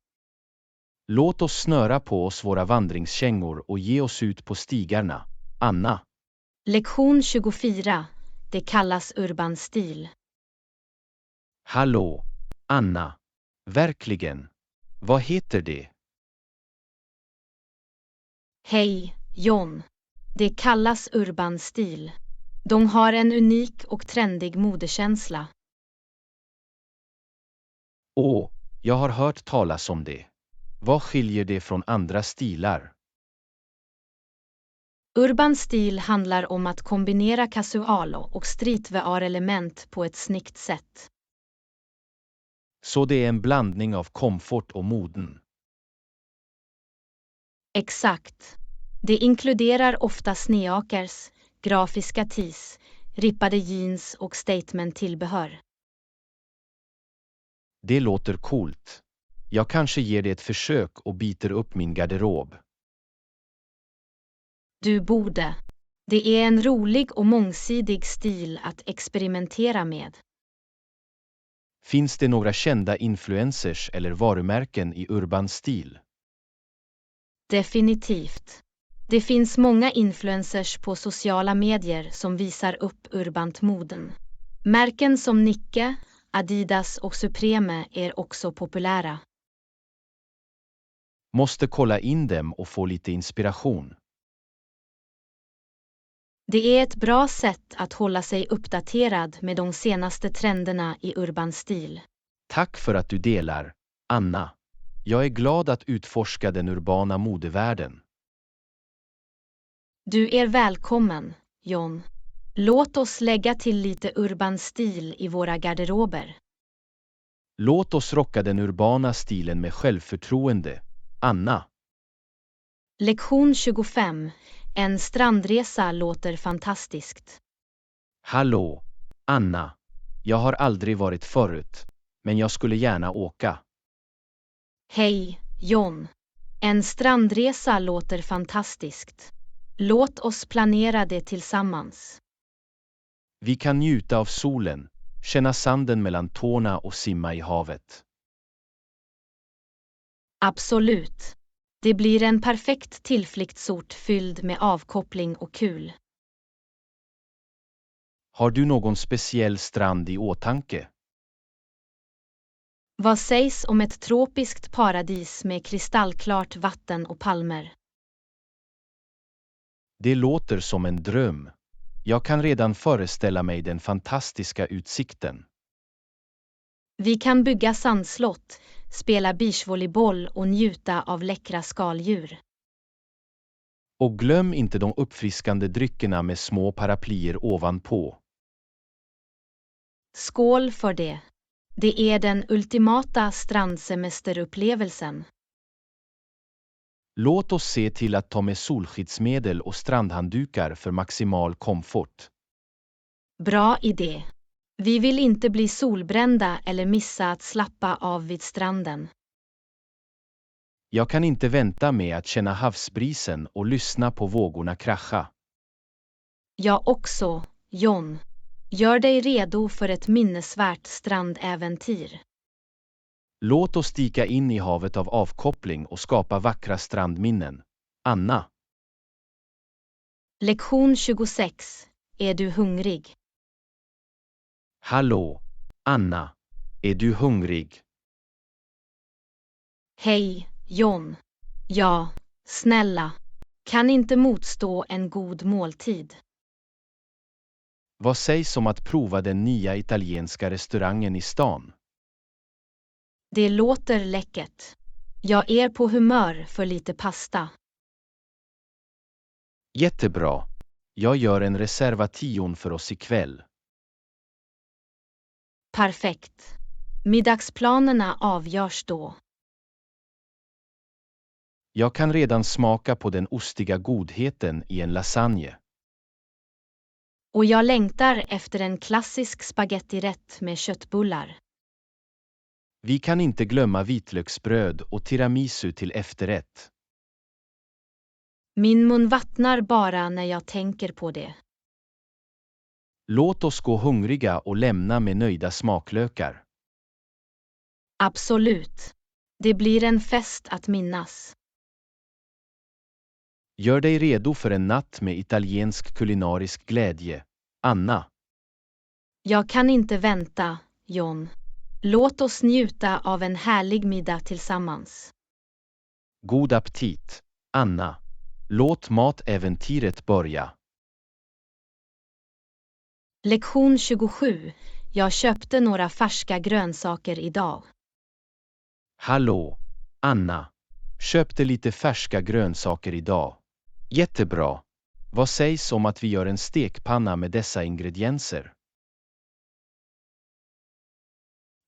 Låt oss snöra på oss våra vandringskängor och ge oss ut på stigarna. Anna. Lektion 24. Det kallas urban stil. Hallå, Anna. Verkligen. Vad heter det? Hej, John. Det kallas urban stil. De har en unik och trendig modekänsla. Åh, jag har hört talas om det. Vad skiljer det från andra stilar? Urban stil handlar om att kombinera casual och streetwear-element på ett snyggt sätt. Så det är en blandning av komfort och moden. Exakt. Det inkluderar ofta sneakers, grafiska tees, rippade jeans och statement-tillbehör. Det låter coolt. Jag kanske ger det ett försök och biter upp min garderob. Du borde. Det är en rolig och mångsidig stil att experimentera med. Finns det några kända influencers eller varumärken i urban stil? Definitivt. Det finns många influencers på sociala medier som visar upp urbant moden. Märken som Nike, Adidas och Supreme är också populära. Måste kolla in dem och få lite inspiration. Det är ett bra sätt att hålla sig uppdaterad med de senaste trenderna i urban stil. Tack för att du delar, Anna. Jag är glad att utforska den urbana modevärlden. Du är välkommen, John. Låt oss lägga till lite urban stil i våra garderober. Låt oss rocka den urbana stilen med självförtroende, Anna. Lektion 25. En strandresa låter fantastiskt. Hallå, Anna. Jag har aldrig varit förut, men jag skulle gärna åka. Hej, John. En strandresa låter fantastiskt. Låt oss planera det tillsammans. Vi kan njuta av solen, känna sanden mellan tårna och simma i havet. Absolut. Det blir en perfekt tillflyktsort fylld med avkoppling och kul. Har du någon speciell strand i åtanke? Vad sägs om ett tropiskt paradis med kristallklart vatten och palmer? Det låter som en dröm. Jag kan redan föreställa mig den fantastiska utsikten. Vi kan bygga sandslott, spela beachvolleyboll och njuta av läckra skaldjur. Och glöm inte de uppfriskande dryckerna med små paraplyer ovanpå. Skål för det! Det är den ultimata strandsemesterupplevelsen. Låt oss se till att ta med solskyddsmedel och strandhanddukar för maximal komfort. Bra idé! Vi vill inte bli solbrända eller missa att slappa av vid stranden. Jag kan inte vänta med att känna havsbrisen och lyssna på vågorna krascha. Jag också, John. Gör dig redo för ett minnesvärt strandäventyr. Låt oss dyka in i havet av avkoppling och skapa vackra strandminnen. Anna. Lektion 26. Är du hungrig? Hallå, Anna. Är du hungrig? Hej, John. Ja, snälla. Kan inte motstå en god måltid. Vad sägs om att prova den nya italienska restaurangen i stan? Det låter läckert. Jag är på humör för lite pasta. Jättebra. Jag gör en reservation för oss ikväll. Perfekt. Middagsplanerna avgörs då. Jag kan redan smaka på den ostiga godheten i en lasagne. Och jag längtar efter en klassisk spagettirätt med köttbullar. Vi kan inte glömma vitlöksbröd och tiramisu till efterrätt. Min mun vattnar bara när jag tänker på det. Låt oss gå hungriga och lämna med nöjda smaklökar. Absolut. Det blir en fest att minnas. Gör dig redo för en natt med italiensk kulinarisk glädje, Anna. Jag kan inte vänta, John. Låt oss njuta av en härlig middag tillsammans. God aptit, Anna. Låt matäventyret börja. Lektion 27. Jag köpte några färska grönsaker idag. Hallå, Anna. Köpte lite färska grönsaker idag. Jättebra. Vad sägs om att vi gör en stekpanna med dessa ingredienser?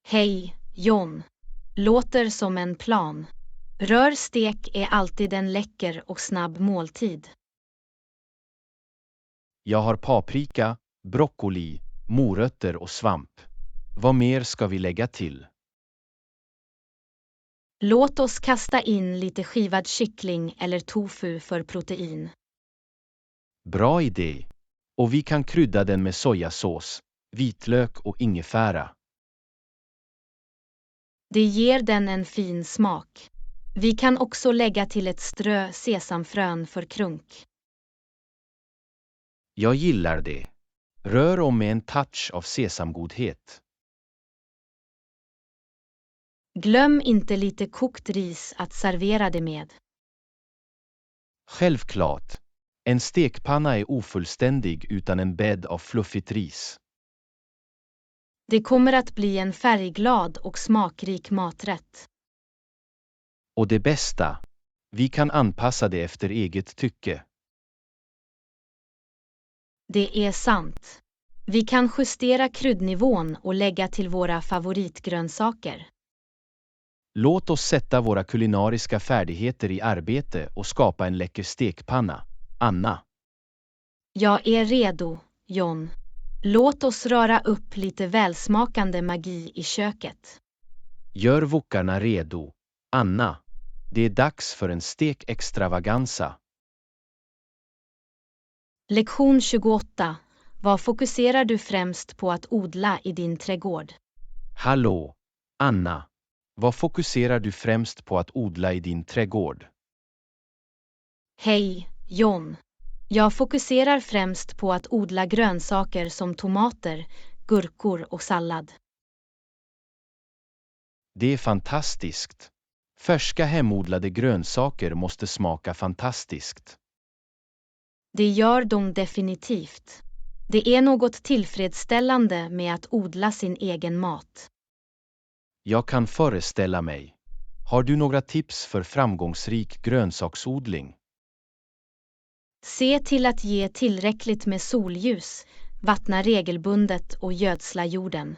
Hej, John. Låter som en plan. Rörstek är alltid en läcker och snabb måltid. Jag har paprika, broccoli, morötter och svamp. Vad mer ska vi lägga till? Låt oss kasta in lite skivad kyckling eller tofu för protein. Bra idé. Och vi kan krydda den med sojasås, vitlök och ingefära. Det ger den en fin smak. Vi kan också lägga till ett strö sesamfrön för krunk. Jag gillar det. Rör om med en touch av sesamgodhet. Glöm inte lite kokt ris att servera det med. Självklart. En stekpanna är ofullständig utan en bädd av fluffigt ris. Det kommer att bli en färgglad och smakrik maträtt. Och det bästa, vi kan anpassa det efter eget tycke. Det är sant. Vi kan justera kryddnivån och lägga till våra favoritgrönsaker. Låt oss sätta våra kulinariska färdigheter i arbete och skapa en läcker stekpanna. Anna. Jag är redo, John. Låt oss röra upp lite välsmakande magi i köket. Gör wokarna redo. Anna. Det är dags för en stek-extravaganza. Lektion 28. Vad fokuserar du främst på att odla i din trädgård? Hallå, Anna. Vad fokuserar du främst på att odla i din trädgård? Hej, John. Jag fokuserar främst på att odla grönsaker som tomater, gurkor och sallad. Det är fantastiskt. Färska hemodlade grönsaker måste smaka fantastiskt. Det gör de definitivt. Det är något tillfredsställande med att odla sin egen mat. Jag kan föreställa mig. Har du några tips för framgångsrik grönsaksodling? Se till att ge tillräckligt med solljus, vattna regelbundet och gödsla jorden.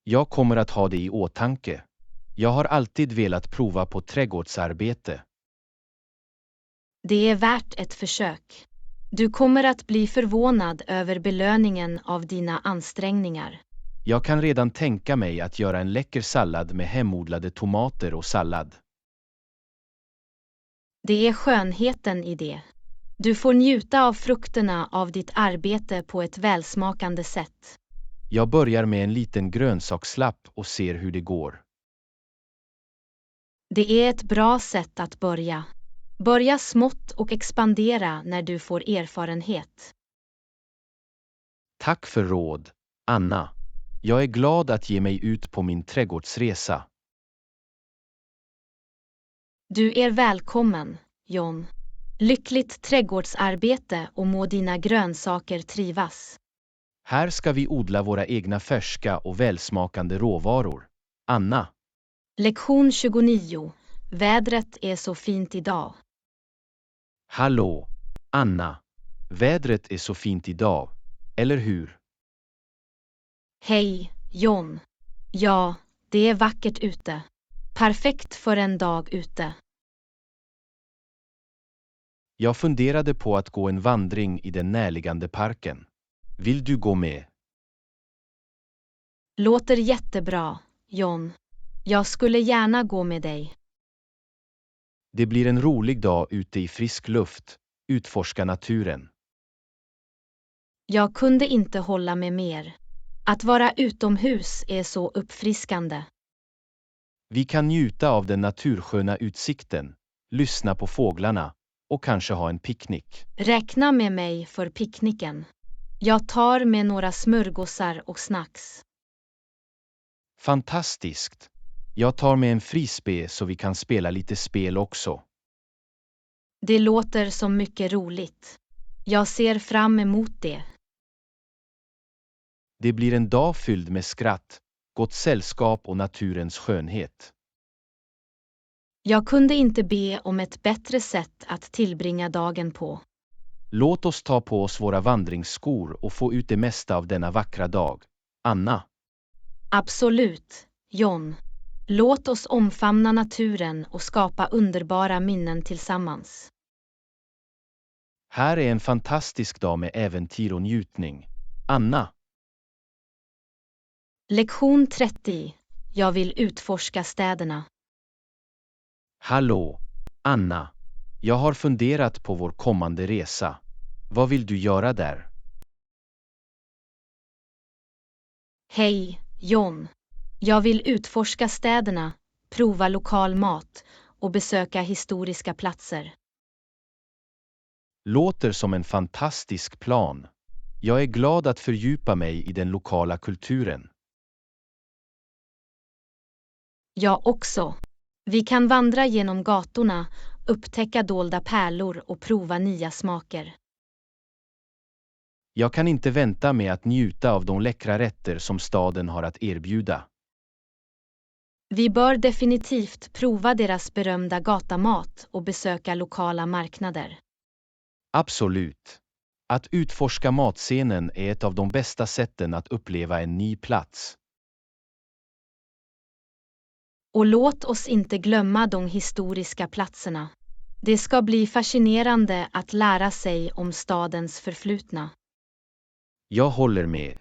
Jag kommer att ha det i åtanke. Jag har alltid velat prova på trädgårdsarbete. Det är värt ett försök. Du kommer att bli förvånad över belöningen av dina ansträngningar. Jag kan redan tänka mig att göra en läcker sallad med hemodlade tomater och sallad. Det är skönheten i det. Du får njuta av frukterna av ditt arbete på ett välsmakande sätt. Jag börjar med en liten grönsakslapp och ser hur det går. Det är ett bra sätt att börja. Börja smått och expandera när du får erfarenhet. Tack för råd, Anna. Jag är glad att ge mig ut på min trädgårdsresa. Du är välkommen, John. Lyckligt trädgårdsarbete och må dina grönsaker trivas. Här ska vi odla våra egna färska och välsmakande råvaror. Anna. Lektion 29. Vädret är så fint idag. Hallå, Anna. Vädret är så fint idag, eller hur? Hej, John. Ja, det är vackert ute. Perfekt för en dag ute. Jag funderade på att gå en vandring i den närliggande parken. Vill du gå med? Låter jättebra, John. Jag skulle gärna gå med dig. Det blir en rolig dag ute i frisk luft, utforska naturen. Jag kunde inte hålla med mer. Att vara utomhus är så uppfriskande. Vi kan njuta av den natursköna utsikten, lyssna på fåglarna och kanske ha en picknick. Räkna med mig för picknicken. Jag tar med några smörgåsar och snacks. Fantastiskt! Jag tar med en frisbee så vi kan spela lite spel också. Det låter som mycket roligt. Jag ser fram emot det. Det blir en dag fylld med skratt, gott sällskap och naturens skönhet. Jag kunde inte be om ett bättre sätt att tillbringa dagen på. Låt oss ta på oss våra vandringsskor och få ut det mesta av denna vackra dag. Anna. Absolut, John. Låt oss omfamna naturen och skapa underbara minnen tillsammans. Här är en fantastisk dag med äventyr och njutning. Anna. Lektion 30. Jag vill utforska städerna. Hallå, Anna. Jag har funderat på vår kommande resa. Vad vill du göra där? Hej, John. Jag vill utforska städerna, prova lokal mat och besöka historiska platser. Låter som en fantastisk plan. Jag är glad att fördjupa mig i den lokala kulturen. Jag också. Vi kan vandra genom gatorna, upptäcka dolda pärlor och prova nya smaker. Jag kan inte vänta med att njuta av de läckra rätter som staden har att erbjuda. Vi bör definitivt prova deras berömda gatamat och besöka lokala marknader. Absolut. Att utforska matscenen är ett av de bästa sätten att uppleva en ny plats. Och låt oss inte glömma de historiska platserna. Det ska bli fascinerande att lära sig om stadens förflutna. Jag håller med.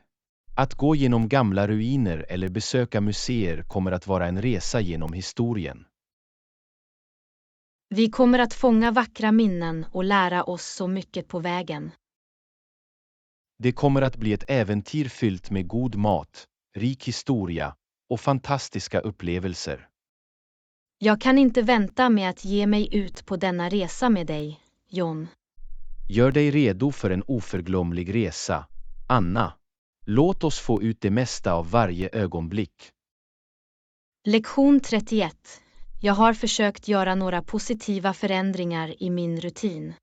Att gå genom gamla ruiner eller besöka museer kommer att vara en resa genom historien. Vi kommer att fånga vackra minnen och lära oss så mycket på vägen. Det kommer att bli ett äventyr fyllt med god mat, rik historia och fantastiska upplevelser. Jag kan inte vänta med att ge mig ut på denna resa med dig, John. Gör dig redo för en oförglömlig resa, Anna. Låt oss få ut det mesta av varje ögonblick. Lektion 31. Jag har försökt göra några positiva förändringar i min rutin.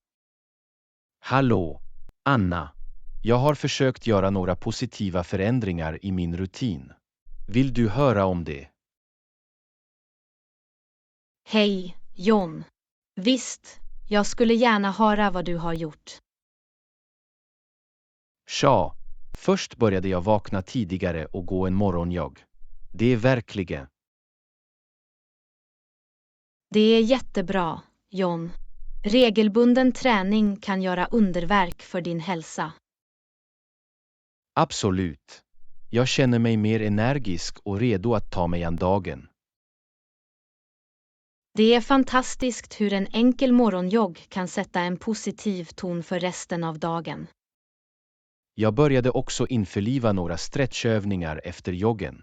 Hallå, Anna. Jag har försökt göra några positiva förändringar i min rutin. Vill du höra om det? Hej, John. Visst, jag skulle gärna höra vad du har gjort. Tja, först började jag vakna tidigare och gå en morgonjogg. Det är verkligen. Det är jättebra, John. Regelbunden träning kan göra underverk för din hälsa. Absolut. Jag känner mig mer energisk och redo att ta mig an dagen. Det är fantastiskt hur en enkel morgonjogg kan sätta en positiv ton för resten av dagen. Jag började också införliva några stretchövningar efter joggen.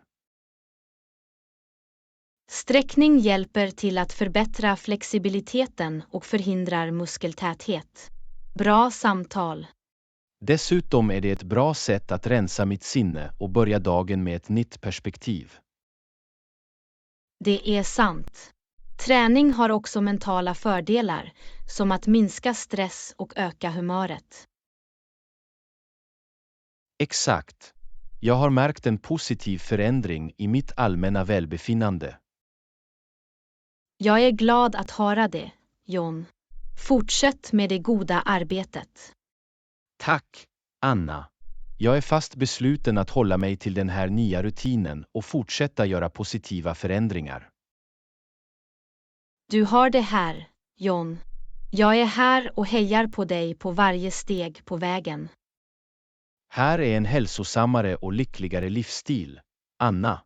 Sträckning hjälper till att förbättra flexibiliteten och förhindrar muskeltäthet. Bra samtal. Dessutom är det ett bra sätt att rensa mitt sinne och börja dagen med ett nytt perspektiv. Det är sant. Träning har också mentala fördelar, som att minska stress och öka humöret. Exakt. Jag har märkt en positiv förändring i mitt allmänna välbefinnande. Jag är glad att höra det, John. Fortsätt med det goda arbetet. Tack, Anna. Jag är fast besluten att hålla mig till den här nya rutinen och fortsätta göra positiva förändringar. Du har det här, John. Jag är här och hejar på dig på varje steg på vägen. Här är en hälsosammare och lyckligare livsstil, Anna.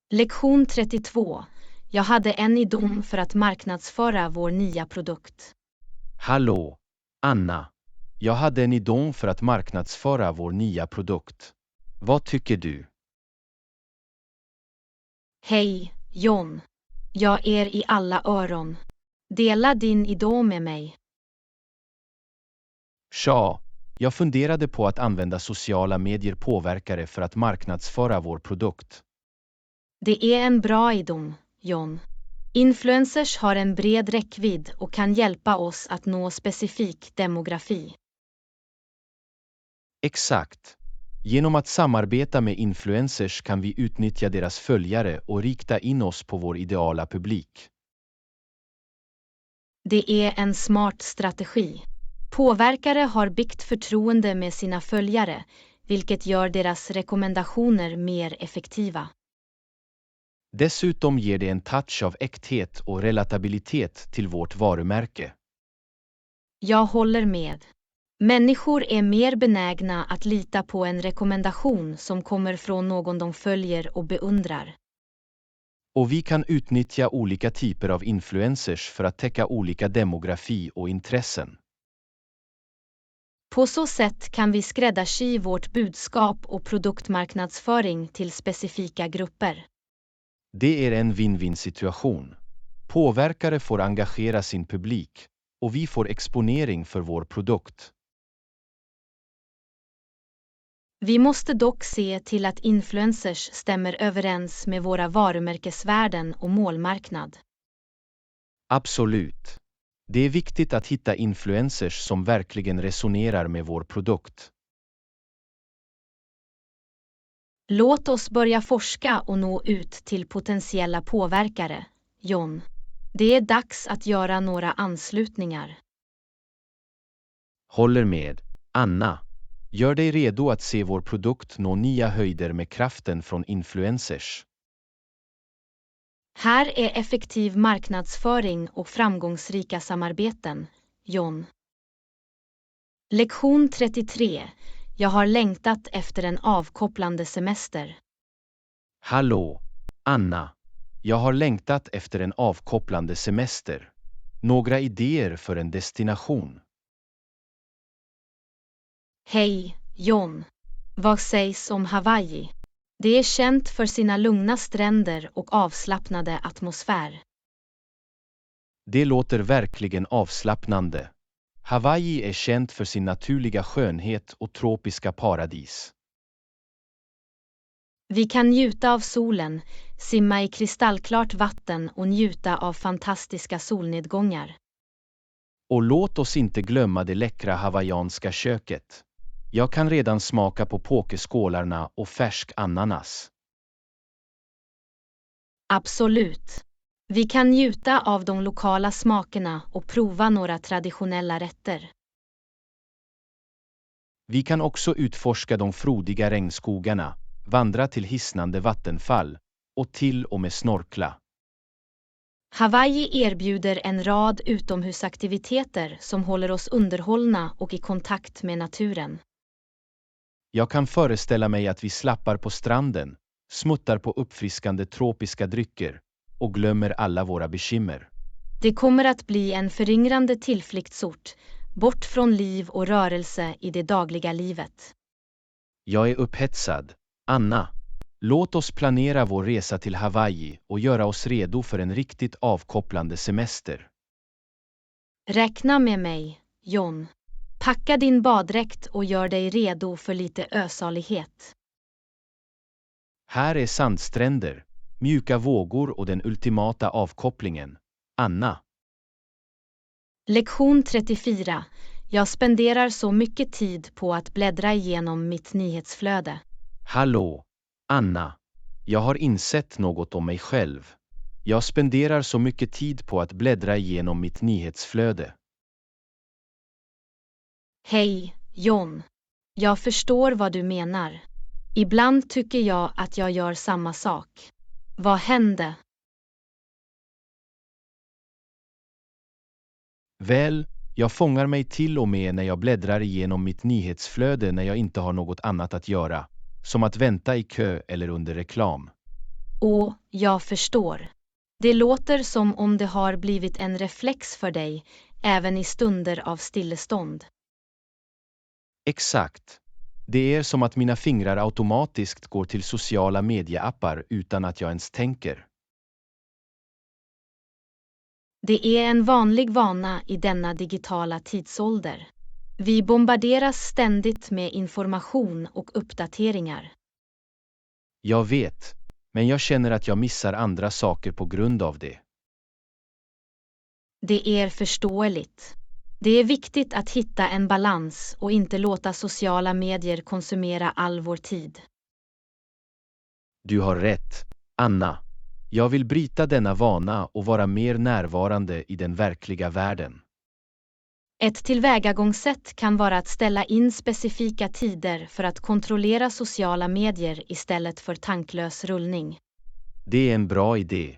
Lektion 32. Jag hade en idé för att marknadsföra vår nya produkt. Hallå, Anna. Jag hade en idé för att marknadsföra vår nya produkt. Vad tycker du? Hej, John. Jag är i alla öron. Dela din idé med mig. Tja, jag funderade på att använda sociala medier påverkare för att marknadsföra vår produkt. Det är en bra idé, John. Influencers har en bred räckvidd och kan hjälpa oss att nå specifik demografi. Exakt. Genom att samarbeta med influencers kan vi utnyttja deras följare och rikta in oss på vår ideala publik. Det är en smart strategi. Påverkare har byggt förtroende med sina följare, vilket gör deras rekommendationer mer effektiva. Dessutom ger det en touch av äkthet och relatabilitet till vårt varumärke. Jag håller med. Människor är mer benägna att lita på en rekommendation som kommer från någon de följer och beundrar. Och vi kan utnyttja olika typer av influencers för att täcka olika demografi och intressen. På så sätt kan vi skräddarsy vårt budskap och produktmarknadsföring till specifika grupper. Det är en win-win situation. Påverkare får engagera sin publik och vi får exponering för vår produkt. Vi måste dock se till att influencers stämmer överens med våra varumärkesvärden och målmarknad. Absolut. Det är viktigt att hitta influencers som verkligen resonerar med vår produkt. Låt oss börja forska och nå ut till potentiella påverkare, John. Det är dags att göra några anslutningar. Håller med, Anna. Gör dig redo att se vår produkt nå nya höjder med kraften från influencers. Här är effektiv marknadsföring och framgångsrika samarbeten, John. Lektion 33. Jag har längtat efter en avkopplande semester. Hallå, Anna. Jag har längtat efter en avkopplande semester. Några idéer för en destination? Hej, John. Vad sägs om Hawaii? Det är känt för sina lugna stränder och avslappnade atmosfär. Det låter verkligen avslappnande. Hawaii är känt för sin naturliga skönhet och tropiska paradis. Vi kan njuta av solen, simma i kristallklart vatten och njuta av fantastiska solnedgångar. Och låt oss inte glömma det läckra hawaiianska köket. Jag kan redan smaka på pokeskålarna och färsk ananas. Absolut. Vi kan njuta av de lokala smakerna och prova några traditionella rätter. Vi kan också utforska de frodiga regnskogarna, vandra till hisnande vattenfall och till och med snorkla. Hawaii erbjuder en rad utomhusaktiviteter som håller oss underhållna och i kontakt med naturen. Jag kan föreställa mig att vi slappar på stranden, smuttar på uppfriskande tropiska drycker och glömmer alla våra bekymmer. Det kommer att bli en föryngrande tillflyktsort, bort från liv och rörelse i det dagliga livet. Jag är upphetsad. Anna, låt oss planera vår resa till Hawaii och göra oss redo för en riktigt avkopplande semester. Räkna med mig, John. Packa din baddräkt och gör dig redo för lite ösalighet. Här är sandstränder, mjuka vågor och den ultimata avkopplingen. Anna. Lektion 34. Jag spenderar så mycket tid på att bläddra igenom mitt nyhetsflöde. Hallå, Anna. Jag har insett något om mig själv. Jag spenderar så mycket tid på att bläddra igenom mitt nyhetsflöde. Hej, John. Jag förstår vad du menar. Ibland tycker jag att jag gör samma sak. Vad hände? Väl, jag fångar mig till och med när jag bläddrar igenom mitt nyhetsflöde när jag inte har något annat att göra, som att vänta i kö eller under reklam. Och jag förstår. Det låter som om det har blivit en reflex för dig, även i stunder av stillestånd. Exakt. Det är som att mina fingrar automatiskt går till sociala medieappar utan att jag ens tänker. Det är en vanlig vana i denna digitala tidsålder. Vi bombarderas ständigt med information och uppdateringar. Jag vet, men jag känner att jag missar andra saker på grund av det. Det är förståeligt. Det är viktigt att hitta en balans och inte låta sociala medier konsumera all vår tid. Du har rätt, Anna. Jag vill bryta denna vana och vara mer närvarande i den verkliga världen. Ett tillvägagångssätt kan vara att ställa in specifika tider för att kontrollera sociala medier istället för tanklös rullning. Det är en bra idé.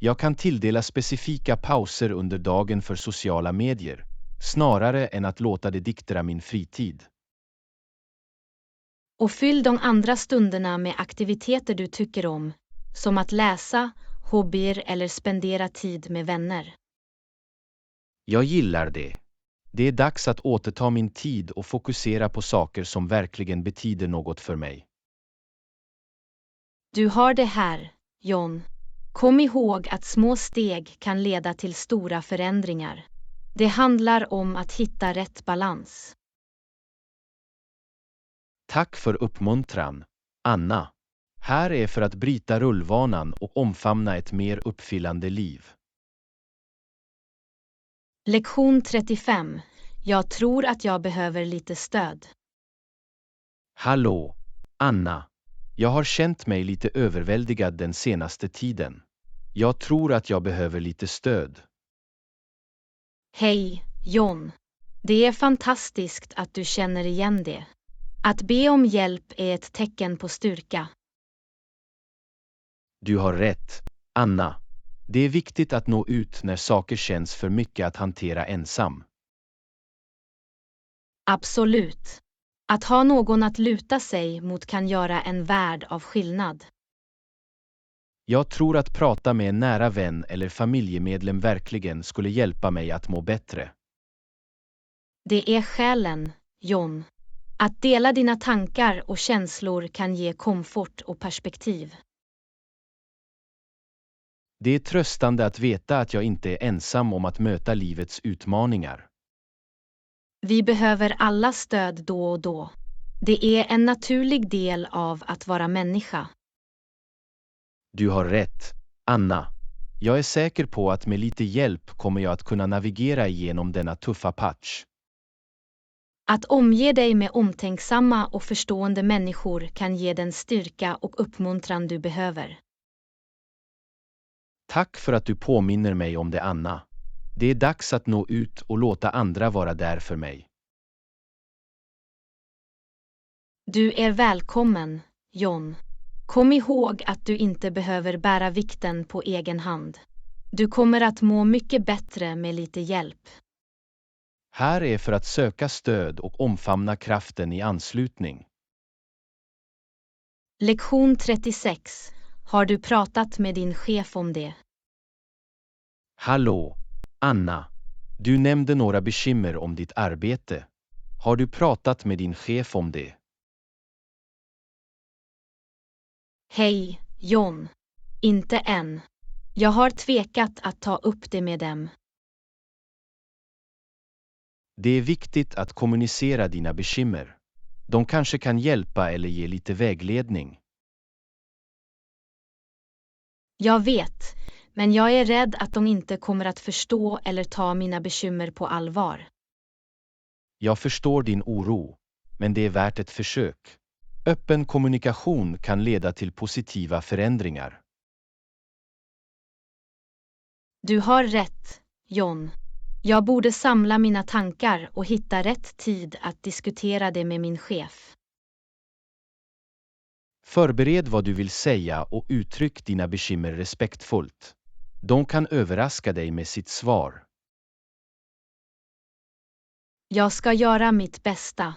Jag kan tilldela specifika pauser under dagen för sociala medier, snarare än att låta det diktera min fritid. Och fyll de andra stunderna med aktiviteter du tycker om, som att läsa, hobbyer eller spendera tid med vänner. Jag gillar det. Det är dags att återta min tid och fokusera på saker som verkligen betyder något för mig. Du har det här, John. Kom ihåg att små steg kan leda till stora förändringar. Det handlar om att hitta rätt balans. Tack för uppmuntran, Anna. Här är för att bryta rullvanan och omfamna ett mer uppfyllande liv. Lektion 35. Jag tror att jag behöver lite stöd. Hallå, Anna. Jag har känt mig lite överväldigad den senaste tiden. Jag tror att jag behöver lite stöd. Hej, John. Det är fantastiskt att du känner igen det. Att be om hjälp är ett tecken på styrka. Du har rätt, Anna. Det är viktigt att nå ut när saker känns för mycket att hantera ensam. Absolut. Att ha någon att luta sig mot kan göra en värld av skillnad. Jag tror att prata med en nära vän eller familjemedlem verkligen skulle hjälpa mig att må bättre. Det är skälen, John. Att dela dina tankar och känslor kan ge komfort och perspektiv. Det är tröstande att veta att jag inte är ensam om att möta livets utmaningar. Vi behöver alla stöd då och då. Det är en naturlig del av att vara människa. Du har rätt, Anna. Jag är säker på att med lite hjälp kommer jag att kunna navigera igenom denna tuffa patch. Att omge dig med omtänksamma och förstående människor kan ge den styrka och uppmuntran du behöver. Tack för att du påminner mig om det, Anna. Det är dags att nå ut och låta andra vara där för mig. Du är välkommen, John. Kom ihåg att du inte behöver bära vikten på egen hand. Du kommer att må mycket bättre med lite hjälp. Här är för att söka stöd och omfamna kraften i anslutning. Lektion 36. Har du pratat med din chef om det? Hallå, Anna. Du nämnde några bekymmer om ditt arbete. Har du pratat med din chef om det? Hej, John. Inte än. Jag har tvekat att ta upp det med dem. Det är viktigt att kommunicera dina bekymmer. De kanske kan hjälpa eller ge lite vägledning. Jag vet, men jag är rädd att de inte kommer att förstå eller ta mina bekymmer på allvar. Jag förstår din oro, men det är värt ett försök. Öppen kommunikation kan leda till positiva förändringar. Du har rätt, John. Jag borde samla mina tankar och hitta rätt tid att diskutera det med min chef. Förbered vad du vill säga och uttryck dina bekymmer respektfullt. De kan överraska dig med sitt svar. Jag ska göra mitt bästa.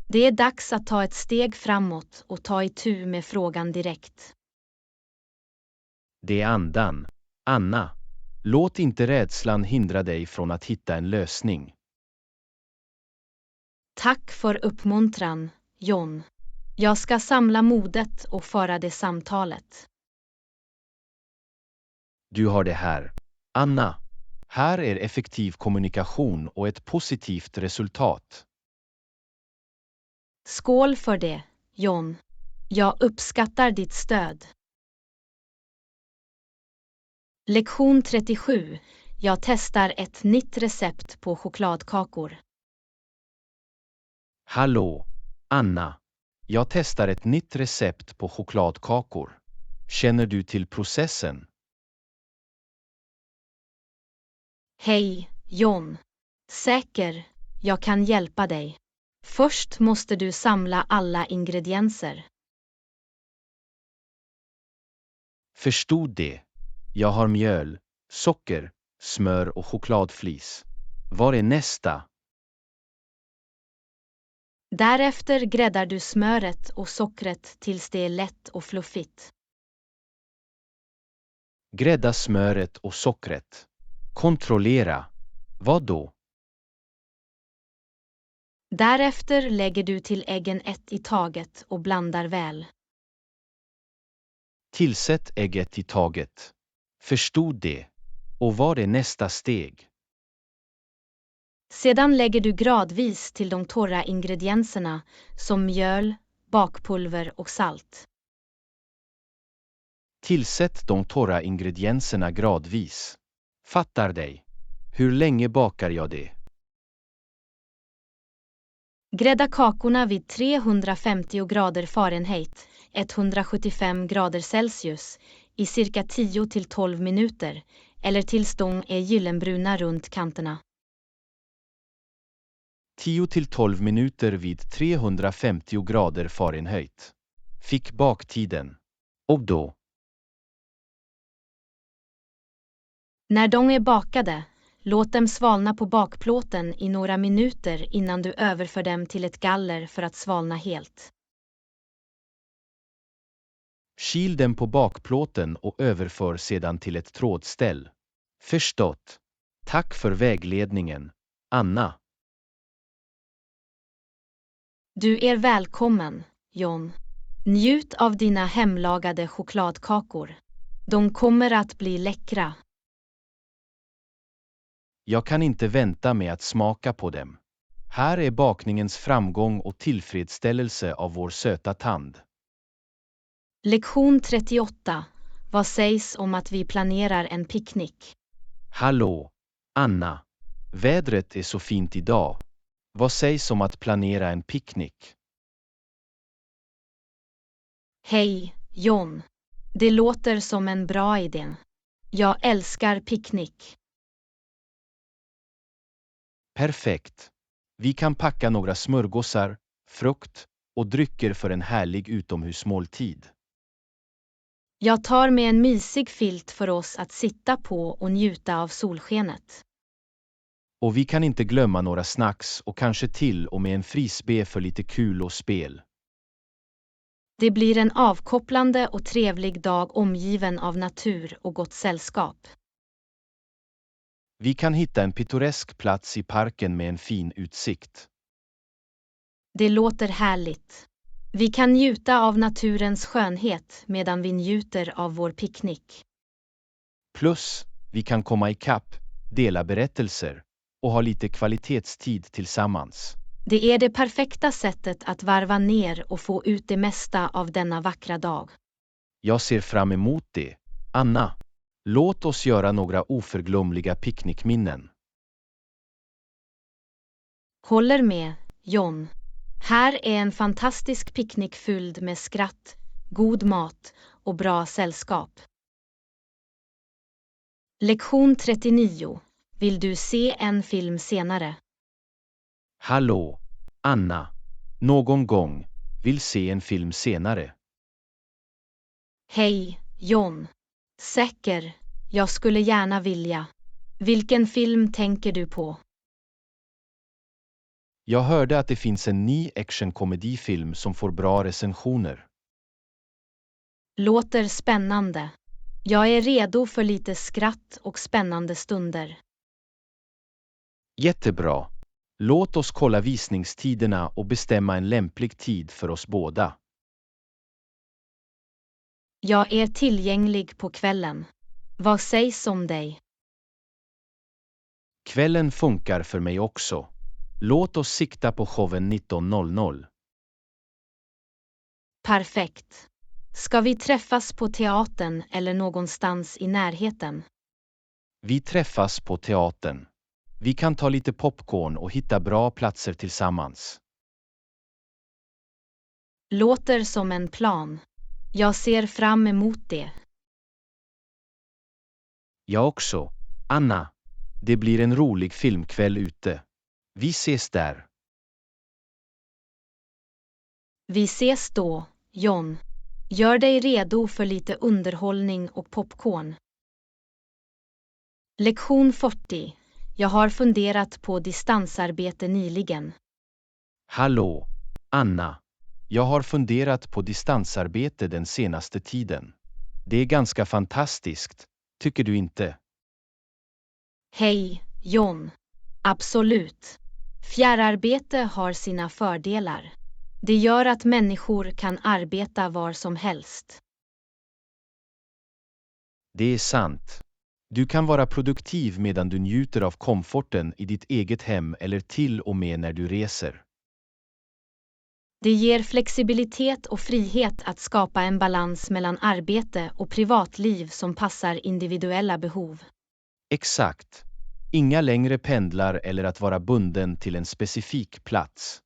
Det är dags att ta ett steg framåt och ta itu med frågan direkt. Det är andan, Anna. Låt inte rädslan hindra dig från att hitta en lösning. Tack för uppmuntran, John. Jag ska samla modet och föra det samtalet. Du har det här, Anna. Här är effektiv kommunikation och ett positivt resultat. Skål för det, John. Jag uppskattar ditt stöd. Lektion 37. Jag testar ett nytt recept på chokladkakor. Hallå, Anna. Jag testar ett nytt recept på chokladkakor. Känner du till processen? Hej, John. Säker, jag kan hjälpa dig. Först måste du samla alla ingredienser. Förstod det. Jag har mjöl, socker, smör och chokladflis. Var är nästa? Därefter gräddar du smöret och sockret tills det är lätt och fluffigt. Grädda smöret och sockret. Kontrollera. Vad då? Därefter lägger du till äggen ett i taget och blandar väl. Tillsätt ägget i taget. Förstod det. Och vad är nästa steg? Sedan lägger du gradvis till de torra ingredienserna som mjöl, bakpulver och salt. Tillsätt de torra ingredienserna gradvis. Fattar dig. Hur länge bakar jag det? Grädda kakorna vid 350 grader Fahrenheit, 175 grader Celsius, i cirka 10-12 minuter, eller tills de är gyllenbruna runt kanterna. 10-12 minuter vid 350 grader Fahrenheit. Fick baktiden. Och då? När de är bakade, låt dem svalna på bakplåten i några minuter innan du överför dem till ett galler för att svalna helt. Kil dem på bakplåten och överför sedan till ett trådställ. Förstått. Tack för vägledningen, Anna. Du är välkommen, John. Njut av dina hemlagade chokladkakor. De kommer att bli läckra. Jag kan inte vänta med att smaka på dem. Här är bakningens framgång och tillfredsställelse av vår söta tand. Lektion 38. Vad sägs om att vi planerar en picknick? Hallå, Anna. Vädret är så fint idag. Vad sägs om att planera en picknick? Hej, John. Det låter som en bra idé. Jag älskar picknick. Perfekt. Vi kan packa några smörgåsar, frukt och drycker för en härlig utomhusmåltid. Jag tar med en mysig filt för oss att sitta på och njuta av solskenet. Och vi kan inte glömma några snacks och kanske till och med en frisbee för lite kul och spel. Det blir en avkopplande och trevlig dag omgiven av natur och gott sällskap. Vi kan hitta en pittoresk plats i parken med en fin utsikt. Det låter härligt. Vi kan njuta av naturens skönhet medan vi njuter av vår picknick. Plus, vi kan komma ikapp, dela berättelser och ha lite kvalitetstid tillsammans. Det är det perfekta sättet att varva ner och få ut det mesta av denna vackra dag. Jag ser fram emot det, Anna. Låt oss göra några oförglömliga picknickminnen. Håller med, John. Här är en fantastisk picknick fylld med skratt, god mat och bra sällskap. Lektion 39. Vill du se en film senare? Hallå, Anna. Någon gång. Vill se en film senare. Hej, John. Säker, jag skulle gärna vilja. Vilken film tänker du på? Jag hörde att det finns en ny actionkomedifilm som får bra recensioner. Låter spännande. Jag är redo för lite skratt och spännande stunder. Jättebra. Låt oss kolla visningstiderna och bestämma en lämplig tid för oss båda. Jag är tillgänglig på kvällen. Vad sägs om dig? Kvällen funkar för mig också. Låt oss sikta på showen 19:00. Perfekt. Ska vi träffas på teatern eller någonstans i närheten? Vi träffas på teatern. Vi kan ta lite popcorn och hitta bra platser tillsammans. Låter som en plan. Jag ser fram emot det. Jag också, Anna. Det blir en rolig filmkväll ute. Vi ses där. Vi ses då, John. Gör dig redo för lite underhållning och popcorn. Lektion 40. Jag har funderat på distansarbete nyligen. Hallå, Anna. Jag har funderat på distansarbete den senaste tiden. Det är ganska fantastiskt, tycker du inte? Hej, John. Absolut. Fjärrarbete har sina fördelar. Det gör att människor kan arbeta var som helst. Det är sant. Du kan vara produktiv medan du njuter av komforten i ditt eget hem eller till och med när du reser. Det ger flexibilitet och frihet att skapa en balans mellan arbete och privatliv som passar individuella behov. Exakt. Inga längre pendlar eller att vara bunden till en specifik plats.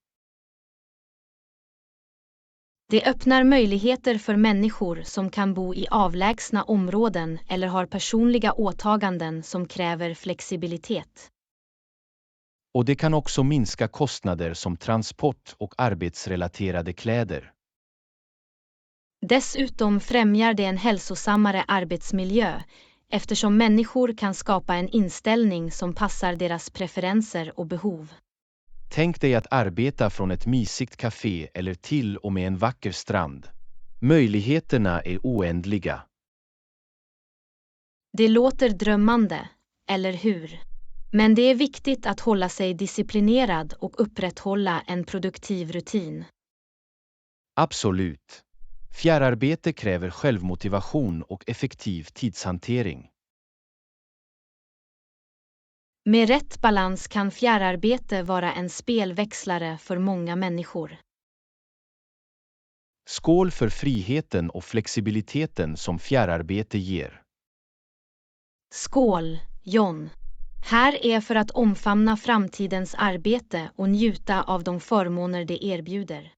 Det öppnar möjligheter för människor som kan bo i avlägsna områden eller har personliga åtaganden som kräver flexibilitet. Och det kan också minska kostnader som transport och arbetsrelaterade kläder. Dessutom främjar det en hälsosammare arbetsmiljö eftersom människor kan skapa en inställning som passar deras preferenser och behov. Tänk dig att arbeta från ett mysigt café eller till och med en vacker strand. Möjligheterna är oändliga. Det låter drömmande, eller hur? Men det är viktigt att hålla sig disciplinerad och upprätthålla en produktiv rutin. Absolut. Fjärrarbete kräver självmotivation och effektiv tidshantering. Med rätt balans kan fjärrarbete vara en spelväxlare för många människor. Skål för friheten och flexibiliteten som fjärrarbete ger. Skål, John! Här är för att omfamna framtidens arbete och njuta av de förmåner det erbjuder.